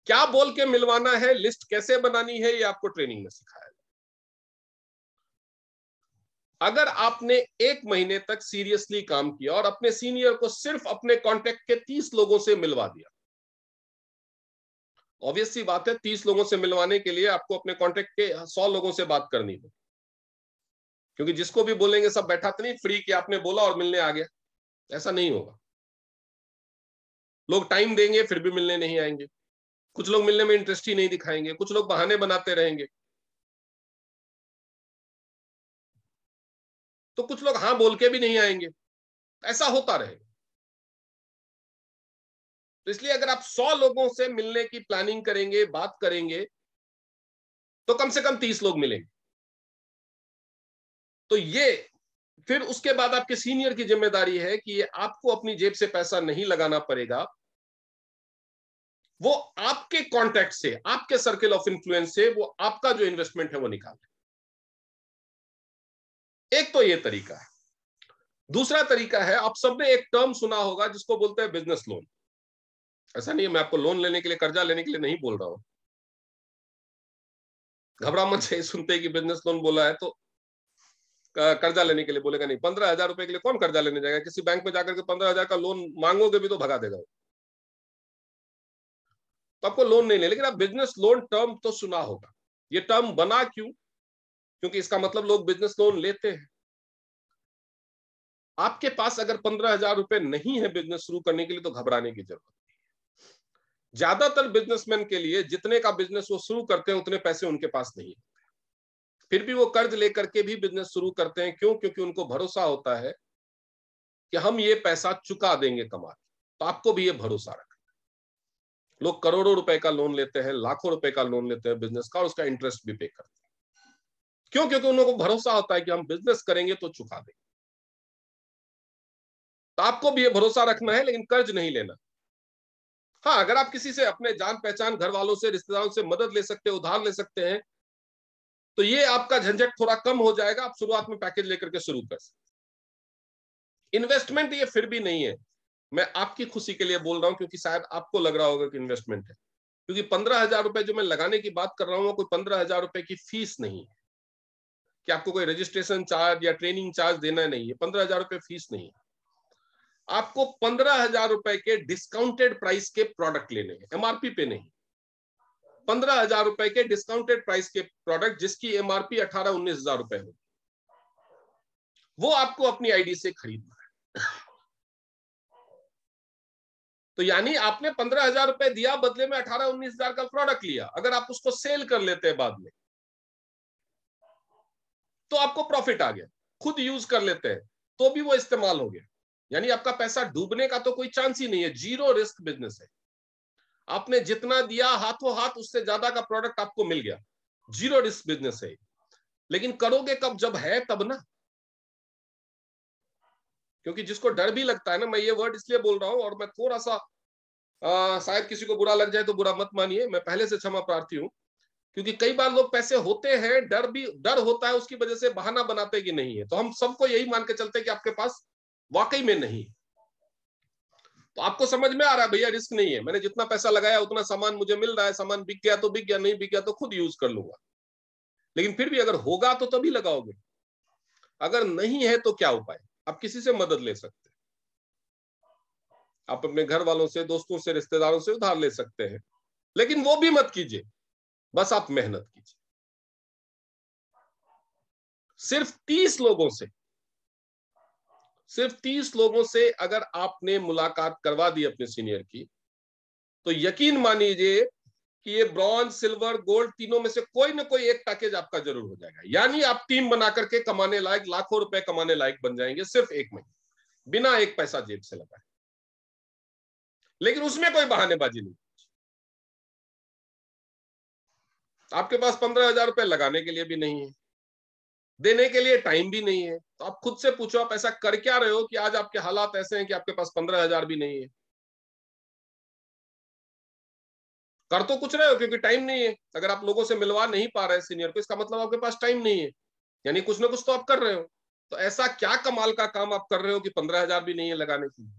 क्या बोल के मिलवाना है, लिस्ट कैसे बनानी है, ये आपको ट्रेनिंग में सिखाया। अगर आपने 1 महीने तक सीरियसली काम किया और अपने सीनियर को सिर्फ अपने कांटेक्ट के 30 लोगों से मिलवा दिया, ऑब्वियस सी बात है 30 लोगों से मिलवाने के लिए आपको अपने कांटेक्ट के 100 लोगों से बात करनी हो, क्योंकि जिसको भी बोलेंगे सब बैठा तो नहीं फ्री कि आपने बोला और मिलने आ गया, ऐसा नहीं होगा। लोग टाइम देंगे फिर भी मिलने नहीं आएंगे, कुछ लोग मिलने में इंटरेस्ट ही नहीं दिखाएंगे, कुछ लोग बहाने बनाते रहेंगे, तो कुछ लोग हाँ बोल के भी नहीं आएंगे, ऐसा होता रहेगा। तो इसलिए अगर आप 100 लोगों से मिलने की प्लानिंग करेंगे, बात करेंगे, तो कम से कम 30 लोग मिलेंगे। तो ये फिर उसके बाद आपके सीनियर की जिम्मेदारी है कि ये आपको अपनी जेब से पैसा नहीं लगाना पड़ेगा, वो आपके कॉन्टैक्ट से, आपके सर्कल ऑफ इन्फ्लुएंस से वो आपका जो इन्वेस्टमेंट है वो निकाले। एक तो ये तरीका है। दूसरा तरीका है, आप सबने एक टर्म सुना होगा जिसको बोलते हैं बिजनेस लोन। ऐसा नहीं है, मैं आपको लोन लेने के लिए, कर्जा लेने के लिए नहीं बोल रहा हूं, घबरा मत जाइए सुनते कि बिजनेस लोन बोला है तो कर्जा लेने के लिए बोलेगा नहीं। 15,000 रुपए के लिए कौन कर्जा लेने जाएगा, किसी बैंक में जाकर के 15,000 का लोन मांगोगे भी तो भगा देगा, तो आपको लोन नहीं ले। लेकिन आप बिजनेस लोन टर्म तो सुना होगा। ये टर्म बना क्यों, क्योंकि इसका मतलब लोग बिजनेस लोन लेते हैं। आपके पास अगर 15,000 रुपए नहीं है बिजनेस शुरू करने के लिए तो घबराने की जरूरत नहीं। ज्यादातर बिजनेसमैन के लिए जितने का बिजनेस वो शुरू करते हैं उतने पैसे उनके पास नहीं है, फिर भी वो कर्ज लेकर के भी बिजनेस शुरू करते हैं। क्यों? क्योंकि उनको भरोसा होता है कि हम ये पैसा चुका देंगे कमा के। तो आपको भी ये भरोसा रखना। लोग करोड़ों रुपए का लोन लेते हैं, लाखों रुपए का लोन लेते हैं बिजनेस का, और उसका इंटरेस्ट भी पे करते हैं। क्यों? क्योंकि उन लोगों को भरोसा होता है कि हम बिजनेस करेंगे तो चुका देंगे। तो आपको भी ये भरोसा रखना है, लेकिन कर्ज नहीं लेना। हाँ, अगर आप किसी से, अपने जान पहचान घर वालों से, रिश्तेदारों से मदद ले सकते हैं, उधार ले सकते हैं, तो ये आपका झंझट थोड़ा कम हो जाएगा। आप शुरुआत में पैकेज लेकर के शुरू कर सकते। इन्वेस्टमेंट ये फिर भी नहीं है, मैं आपकी खुशी के लिए बोल रहा हूं, क्योंकि शायद आपको लग रहा होगा कि इन्वेस्टमेंट है। क्योंकि 15,000 रुपए जो मैं लगाने की बात कर रहा हूं, कोई 15,000 रुपए की फीस नहीं है कि आपको कोई रजिस्ट्रेशन चार्ज या ट्रेनिंग चार्ज देना नहीं है। 15,000 रुपए फीस नहीं है। आपको 15,000 रुपए के डिस्काउंटेड प्राइस के प्रोडक्ट लेने हैं, एमआरपी पे नहीं। 15,000 रुपए के डिस्काउंटेड प्राइस के प्रोडक्ट जिसकी एमआरपी 18-19 हजार रुपए होगी, वो आपको अपनी आईडी से खरीदना है। तो यानी आपने 15,000 रुपए दिया, बदले में 18-19 हजार का प्रोडक्ट लिया। अगर आप उसको सेल कर लेते हैं बाद में तो आपको प्रॉफिट आ गया। खुद यूज कर लेते हैं तो भी वो इस्तेमाल हो गया। यानी आपका पैसा डूबने का तो कोई चांस ही नहीं है। जीरो रिस्क बिजनेस है। आपने जितना दिया हाथों हाथ उससे ज्यादा का प्रोडक्ट आपको मिल गया। जीरो रिस्क बिजनेस है। लेकिन करोगे कब? जब है तब ना। क्योंकि जिसको डर भी लगता है ना, मैं ये वर्ड इसलिए बोल रहा हूं, और मैं थोड़ा सा शायद किसी को बुरा लग जाए तो बुरा मत मानिए, मैं पहले से क्षमा प्रार्थी हूं, क्योंकि कई बार लोग पैसे होते हैं, डर होता है, उसकी वजह से बहाना बनाते कि नहीं है। तो हम सबको यही मान के चलते हैं कि आपके पास वाकई में नहीं है। तो आपको समझ में आ रहा है भैया रिस्क नहीं है, मैंने जितना पैसा लगाया उतना सामान मुझे मिल रहा है, सामान बिक गया तो बिक गया, नहीं बिक गया तो खुद यूज कर लूंगा। लेकिन फिर भी अगर होगा तो तभी लगाओगे, अगर नहीं है तो क्या उपाय? आप किसी से मदद ले सकते हैं, आप अपने घर वालों से, दोस्तों से, रिश्तेदारों से उधार ले सकते हैं, लेकिन वो भी मत कीजिए, बस आप मेहनत कीजिए। सिर्फ 30 लोगों से अगर आपने मुलाकात करवा दी अपने सीनियर की, तो यकीन मानिए कि ये ब्रॉन्ज, सिल्वर, गोल्ड तीनों में से कोई ना कोई एक पैकेज आपका जरूर हो जाएगा। यानी आप टीम बना करके कमाने लायक, लाखों रुपए कमाने लायक बन जाएंगे सिर्फ 1 महीने, बिना एक पैसा जेब से लगाए। लेकिन उसमें कोई बहानेबाजी नहीं। आपके पास 15,000 रुपए लगाने के लिए भी नहीं है, देने के लिए टाइम भी नहीं है। तो आप खुद से पूछो, आप ऐसा कर क्या रहे हो कि आज आपके हालात ऐसे हैं कि आपके पास 15,000 भी नहीं है? कर तो कुछ रहे हो, क्योंकि टाइम नहीं है। अगर आप लोगों से मिलवा नहीं पा रहे सीनियर को, इसका मतलब आपके पास टाइम नहीं है, यानी कुछ ना कुछ तो आप कर रहे हो। तो ऐसा क्या कमाल का काम आप कर रहे हो कि 15,000 भी नहीं है लगाने की?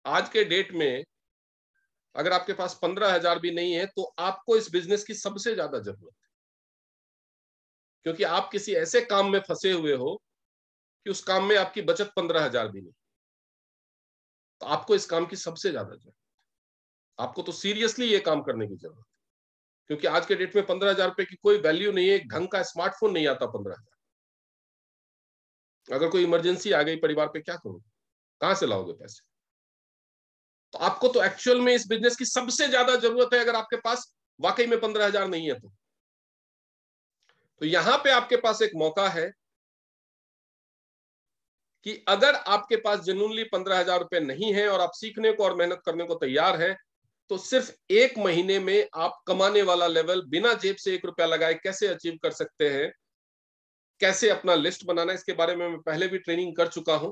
आज के डेट में अगर आपके पास 15,000 भी नहीं है तो आपको इस बिजनेस की सबसे ज्यादा जरूरत है, क्योंकि आप किसी ऐसे काम में फंसे हुए हो कि उस काम में आपकी बचत 15,000 भी नहीं। तो आपको इस काम की सबसे ज्यादा जरूरत है, आपको तो सीरियसली ये काम करने की जरूरत है, क्योंकि आज के डेट में 15,000 रुपए की कोई वैल्यू नहीं है। एक ढंग का स्मार्टफोन नहीं आता 15,000। अगर कोई इमरजेंसी आ गई परिवार पे, क्या करोगे? कहां से लाओगे पैसे? तो आपको तो एक्चुअल में इस बिजनेस की सबसे ज्यादा जरूरत है, अगर आपके पास वाकई में 15,000 नहीं है तो यहां पे आपके पास एक मौका है कि अगर आपके पास जेन्युइनली 15,000 रुपए नहीं है और आप सीखने को और मेहनत करने को तैयार है, तो सिर्फ 1 महीने में आप कमाने वाला लेवल बिना जेब से 1 रुपया लगाए कैसे अचीव कर सकते हैं, कैसे अपना लिस्ट बनाना, इसके बारे में मैं पहले भी ट्रेनिंग कर चुका हूं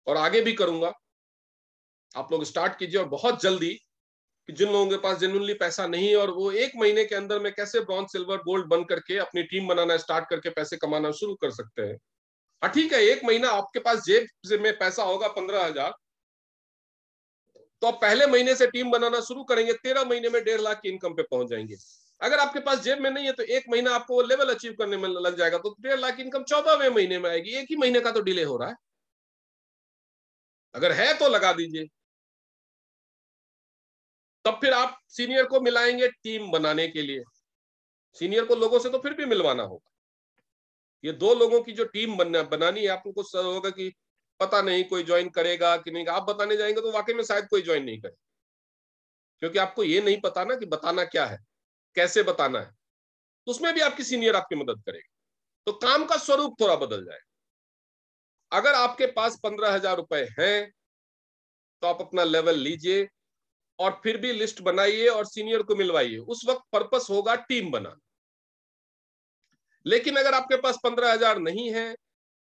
और आगे भी करूंगा। आप लोग स्टार्ट कीजिए, और बहुत जल्दी, कि जिन लोगों के पास जेन्युइनली पैसा नहीं है और वो 1 महीने के अंदर में कैसे ब्रॉन्ज, सिल्वर, गोल्ड बन करके अपनी टीम बनाना स्टार्ट करके पैसे कमाना शुरू कर सकते हैं। हाँ ठीक है, 1 महीना आपके पास जेब में पैसा होगा 15,000, तो आप पहले महीने से टीम बनाना शुरू करेंगे, 13 महीने में 1.5 लाख की इनकम पे पहुंच जाएंगे। अगर आपके पास जेब में नहीं है तो 1 महीना आपको वो लेवल अचीव करने में लग जाएगा, तो 1.5 लाख की इनकम 14वें महीने में आएगी। एक ही महीने का तो डिले हो रहा है। अगर है तो लगा दीजिए, तब फिर आप सीनियर को मिलाएंगे टीम बनाने के लिए। सीनियर को लोगों से तो फिर भी मिलवाना होगा। ये 2 लोगों की जो टीम बनानी है, आपको कुछ होगा कि पता नहीं कोई ज्वाइन करेगा कि नहीं। आप बताने जाएंगे तो वाकई में शायद कोई ज्वाइन नहीं करे, क्योंकि आपको ये नहीं पता ना कि बताना क्या है, कैसे बताना है। तो उसमें भी आपकी सीनियर आपकी मदद करेगा, तो काम का स्वरूप थोड़ा बदल जाएगा। अगर आपके पास 15,000 रुपए हैं तो आप अपना लेवल लीजिए और फिर भी लिस्ट बनाइए और सीनियर को मिलवाइए। उस वक्त पर्पस होगा टीम बनाना। लेकिन अगर आपके पास 15,000 नहीं है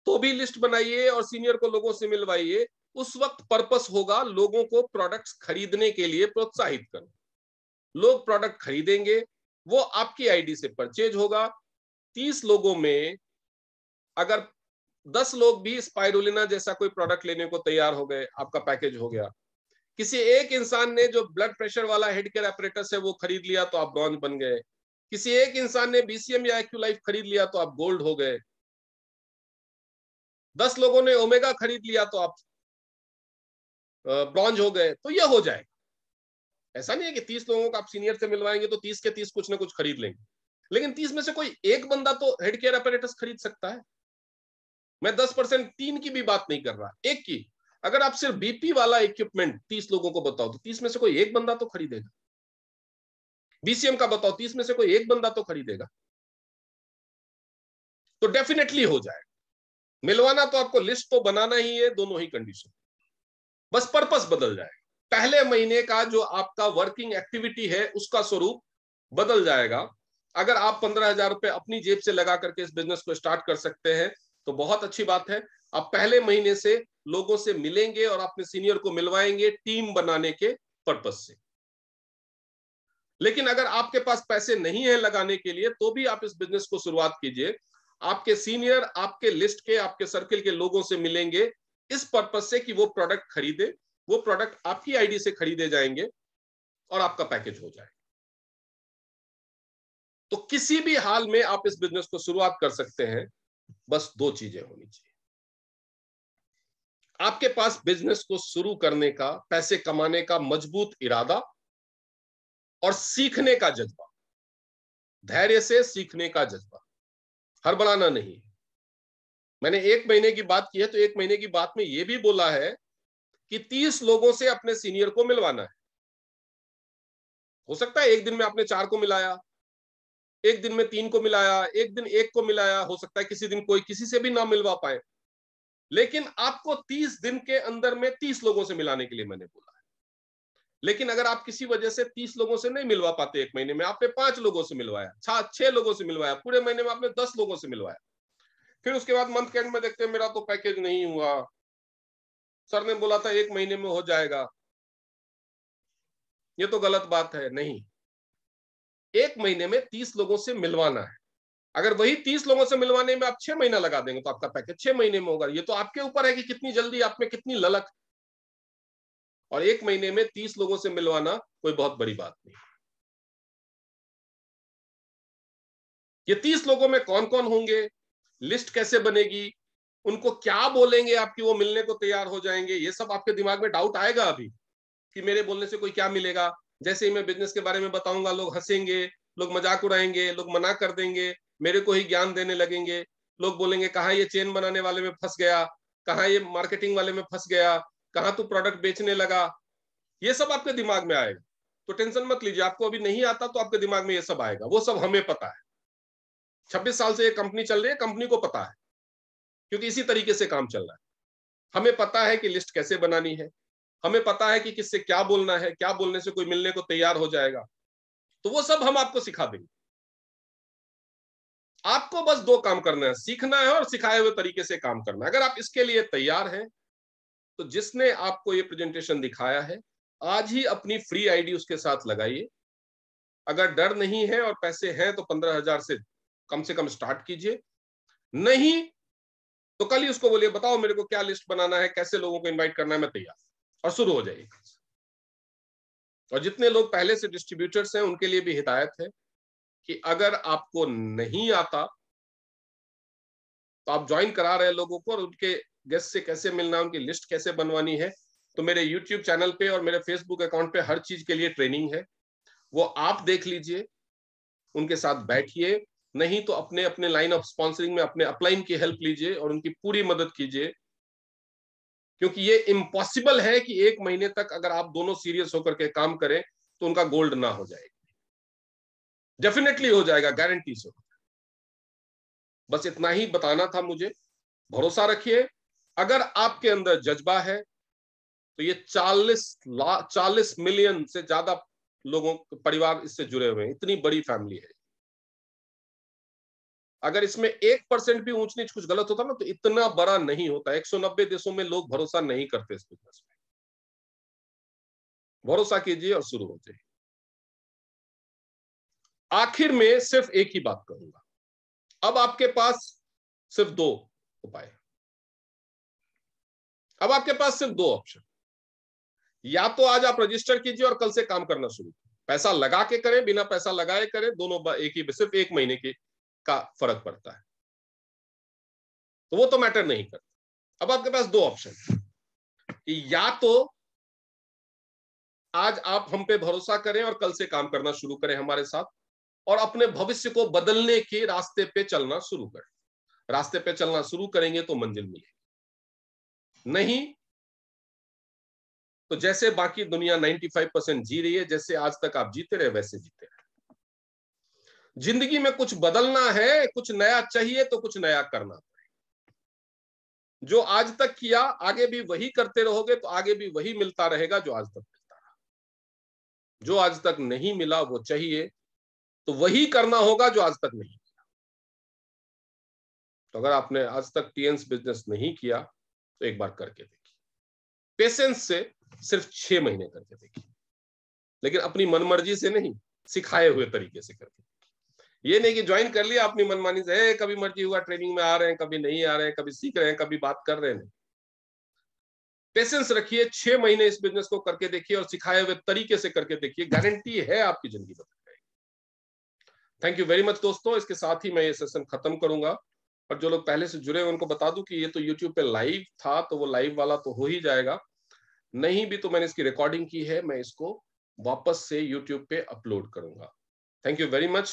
तो भी लिस्ट बनाइए और सीनियर को लोगों से मिलवाइए। उस वक्त पर्पस होगा लोगों को प्रोडक्ट्स खरीदने के लिए प्रोत्साहित करना। लोग प्रोडक्ट खरीदेंगे, वो आपकी आईडी से परचेज होगा। 30 लोगों में अगर 10 लोग भी स्पाइरुलिना जैसा कोई प्रोडक्ट लेने को तैयार हो गए, आपका पैकेज हो गया। किसी एक इंसान ने जो ब्लड प्रेशर वाला हेड केयर एपरेटस है वो खरीद लिया तो आप ब्रॉन्ज बन गए। किसी एक इंसान ने बीसीएम या एक्यू लाइफ खरीद लिया तो आप गोल्ड हो गए। 10 लोगों ने ओमेगा खरीद लिया तो आप ब्रॉन्ज हो गए। तो ये हो जाएगा। ऐसा नहीं है कि 30 लोगों को आप सीनियर से मिलवाएंगे तो 30 के 30 कुछ ना कुछ खरीद लेंगे, लेकिन 30 में से कोई एक बंदा तो हेड केयर एपरेटस खरीद सकता है। मैं 10%, 3 की भी बात नहीं कर रहा, एक की। अगर आप सिर्फ बीपी वाला इक्विपमेंट 30 लोगों को बताओ तो 30 में से कोई एक बंदा तो खरीदेगा। बीसीएम का बताओ, 30 में से कोई एक बंदा तो खरीदेगा। तो डेफिनेटली हो जाएगा। मिलवाना तो आपको लिस्ट तो बनाना ही है, दोनों ही कंडीशन, बस पर्पस बदल जाएगा। पहले महीने का जो आपका वर्किंग एक्टिविटी है उसका स्वरूप बदल जाएगा। अगर आप 15,000 रुपए अपनी जेब से लगा करके इस बिजनेस को स्टार्ट कर सकते हैं तो बहुत अच्छी बात है। आप पहले महीने से लोगों से मिलेंगे और अपने सीनियर को मिलवाएंगे टीम बनाने के पर्पज से। लेकिन अगर आपके पास पैसे नहीं है लगाने के लिए तो भी आप इस बिजनेस को शुरुआत कीजिए। आपके सीनियर आपके लिस्ट के, आपके सर्किल के लोगों से मिलेंगे इस पर्पज से कि वो प्रोडक्ट खरीदे, वो प्रोडक्ट आपकी आईडी से खरीदे जाएंगे और आपका पैकेज हो जाए। तो किसी भी हाल में आप इस बिजनेस को शुरुआत कर सकते हैं, बस दो चीजें होनी चाहिए। आपके पास बिजनेस को शुरू करने का, पैसे कमाने का मजबूत इरादा और सीखने का जज्बा, धैर्य से सीखने का जज्बा, हड़बड़ाना नहीं। मैंने 1 महीने की बात की है तो 1 महीने की बात में यह भी बोला है कि 30 लोगों से अपने सीनियर को मिलवाना है। हो सकता है एक दिन में आपने 4 को मिलाया, एक दिन में 3 को मिलाया, एक दिन 1 को मिलाया, हो सकता है किसी दिन कोई किसी से भी ना मिलवा पाए, लेकिन आपको 30 दिन के अंदर में 30 लोगों से मिलाने के लिए मैंने बोला है। लेकिन अगर आप किसी वजह से 30 लोगों से नहीं मिलवा पाते, 1 महीने में आपने 5 लोगों से मिलवाया, 6 लोगों से मिलवाया, पूरे महीने में आपने 10 लोगों से मिलवाया, फिर उसके बाद मंथ के एंड में देखते हैं मेरा तो पैकेज नहीं हुआ, सर ने बोला था 1 महीने में हो जाएगा, ये तो गलत बात है। नहीं, 1 महीने में 30 लोगों से मिलवाना है। अगर वही 30 लोगों से मिलवाने में आप 6 महीना लगा देंगे तो आपका पैकेज 6 महीने में होगा। ये तो आपके ऊपर है कि कितनी जल्दी आप में कितनी ललक। और 1 महीने में 30 लोगों से मिलवाना कोई बहुत बड़ी बात नहीं। ये 30 लोगों में कौन कौन होंगे, लिस्ट कैसे बनेगी, उनको क्या बोलेंगे आपकी वो मिलने को तैयार हो जाएंगे, ये सब आपके दिमाग में डाउट आएगा अभी कि मेरे बोलने से कोई क्या मिलेगा। जैसे ही मैं बिजनेस के बारे में बताऊंगा लोग हंसेंगे, लोग मजाक उड़ाएंगे, लोग मना कर देंगे, मेरे को ही ज्ञान देने लगेंगे। लोग बोलेंगे कहाँ ये चेन बनाने वाले में फंस गया, कहाँ ये मार्केटिंग वाले में फंस गया, कहाँ तू प्रोडक्ट बेचने लगा। ये सब आपके दिमाग में आएगा। तो टेंशन मत लीजिए, आपको अभी नहीं आता तो आपके दिमाग में ये सब आएगा, वो सब हमें पता है। 26 साल से ये कंपनी चल रही है, कंपनी को पता है, क्योंकि इसी तरीके से काम चल रहा है। हमें पता है कि लिस्ट कैसे बनानी है, हमें पता है कि किससे क्या बोलना है, क्या बोलने से कोई मिलने को तैयार हो जाएगा। तो वो सब हम आपको सिखा देंगे। आपको बस 2 काम करना है, सीखना है और सिखाए हुए तरीके से काम करना है। अगर आप इसके लिए तैयार हैं तो जिसने आपको ये प्रेजेंटेशन दिखाया है आज ही अपनी फ्री आईडी उसके साथ लगाइए। अगर डर नहीं है और पैसे हैं तो 15,000 से कम स्टार्ट कीजिए। नहीं तो कल ही उसको बोलिए बताओ मेरे को क्या लिस्ट बनाना है, कैसे लोगों को इनवाइट करना है, मैं तैयार, और शुरू हो जाइए। और जितने लोग पहले से डिस्ट्रीब्यूटर्स हैं उनके लिए भी हिदायत है कि अगर आपको नहीं आता तो आप ज्वाइन करा रहे लोगों को, और उनके गेस्ट से कैसे मिलना, उनकी लिस्ट कैसे बनवानी है, तो मेरे यूट्यूब चैनल पे और मेरे फेसबुक अकाउंट पे हर चीज के लिए ट्रेनिंग है, वो आप देख लीजिए, उनके साथ बैठिए। नहीं तो अपने अपने लाइन ऑफ स्पॉन्सरिंग में अपने अपलाइन की हेल्प लीजिए और उनकी पूरी मदद कीजिए, क्योंकि ये इम्पॉसिबल है कि 1 महीने तक अगर आप दोनों सीरियस होकर के काम करें तो उनका गोल्ड ना हो जाएगा। डेफिनेटली हो जाएगा, गारंटी से। बस इतना ही बताना था मुझे। भरोसा रखिए, अगर आपके अंदर जज्बा है तो ये 40 मिलियन से ज्यादा लोगों परिवार इससे जुड़े हुए हैं, इतनी बड़ी फैमिली है। अगर इसमें 1% भी ऊंच नीच कुछ गलत होता ना तो इतना बड़ा नहीं होता। 190 देशों में लोग भरोसा नहीं करते इस बिजनेस में। भरोसा कीजिए और शुरू हो जाइए। आखिर में सिर्फ एक ही बात कहूंगा, अब आपके पास सिर्फ 2 उपाय। अब आपके पास सिर्फ 2 ऑप्शन, या तो आज आप रजिस्टर कीजिए और कल से काम करना शुरू कीजिए। पैसा लगा के करें, बिना पैसा लगाए करें, दोनों एक ही, सिर्फ 1 महीने के का फर्क पड़ता है, तो वो तो मैटर नहीं करता। अब आपके पास 2 ऑप्शन, या तो आज आप हम पे भरोसा करें और कल से काम करना शुरू करें हमारे साथ, और अपने भविष्य को बदलने के रास्ते पे चलना शुरू करें। रास्ते पे चलना शुरू करेंगे तो मंजिल मिलेगी, नहीं तो जैसे बाकी दुनिया 95% जी रही है, जैसे आज तक आप जीते रहे वैसे जीते रहे। जिंदगी में कुछ बदलना है, कुछ नया चाहिए तो कुछ नया करना पड़ेगा। जो आज तक किया आगे भी वही करते रहोगे तो आगे भी वही मिलता रहेगा जो आज तक मिलता रहा। जो आज तक नहीं मिला वो चाहिए तो वही करना होगा जो आज तक नहीं। तो अगर आपने आज तक टीएन्स बिजनेस नहीं किया तो एक बार करके देखिए, पेशेंस से सिर्फ 6 महीने करके देखिए, लेकिन अपनी मनमर्जी से नहीं, सिखाए हुए तरीके से करके। ये नहीं कि ज्वाइन कर लिया अपनी मनमानी से, कभी मर्जी हुआ ट्रेनिंग में आ रहे हैं, कभी नहीं आ रहे हैं, कभी सीख रहे हैं, कभी बात कर रहे हैं। पेशेंस रखिए, 6 महीने इस बिजनेस को करके देखिए और सिखाए हुए तरीके से करके देखिए, गारंटी है आपकी जिंदगी बदल जाएगी। थैंक यू वेरी मच दोस्तों, इसके साथ ही मैं ये सेशन खत्म करूंगा। और जो लोग पहले से जुड़े हैं उनको बता दूं कि ये तो यूट्यूब पे लाइव था, तो वो लाइव वाला तो हो ही जाएगा, नहीं भी तो मैंने इसकी रिकॉर्डिंग की है, मैं इसको वापस से यूट्यूब पे अपलोड करूंगा। Thank you very much.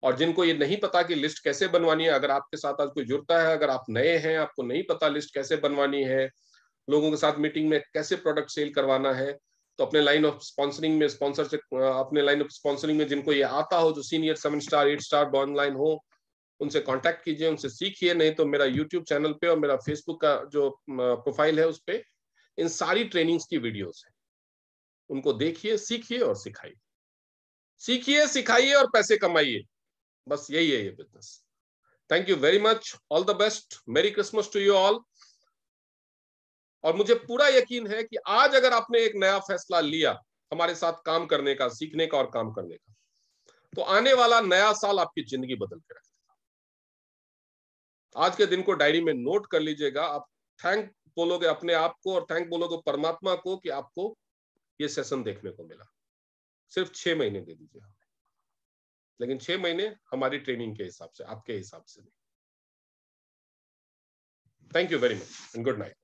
और जिनको ये नहीं पता कि लिस्ट कैसे बनवानी है, अगर आपके साथ आज कोई जुड़ता है, अगर आप नए हैं, आपको नहीं पता लिस्ट कैसे बनवानी है, लोगों के साथ मीटिंग में कैसे प्रोडक्ट सेल करवाना है, तो अपने लाइन ऑफ स्पॉन्सरिंग में स्पॉन्सर से, अपने लाइन ऑफ स्पॉन्सरिंग में जिनको ये आता हो, जो सीनियर 7 स्टार 8 स्टार ऑनलाइन हो, उनसे कांटेक्ट कीजिए, उनसे सीखिए। नहीं तो मेरा यूट्यूब चैनल पे और मेरा फेसबुक का जो प्रोफाइल है उस पे इन सारी ट्रेनिंग्स की वीडियोस है, उनको देखिए, सीखिए और सिखाइए। सीखिए, सिखाइए और पैसे कमाइए, बस यही है ये business. Thank you very much, all the best, merry Christmas to you all. और मुझे पूरा यकीन है कि आज अगर आपने एक नया फैसला लिया हमारे साथ काम करने का, सीखने का और काम करने का, तो आने वाला नया साल आपकी जिंदगी बदल के रखेगा। आज के दिन को डायरी में नोट कर लीजिएगा। आप थैंक बोलोगे अपने आप को और थैंक बोलोगे परमात्मा को कि आपको ये सेशन देखने को मिला। सिर्फ 6 महीने दे दीजिए हमें, लेकिन 6 महीने हमारी ट्रेनिंग के हिसाब से, आपके हिसाब से नहीं। Thank you very much and good night.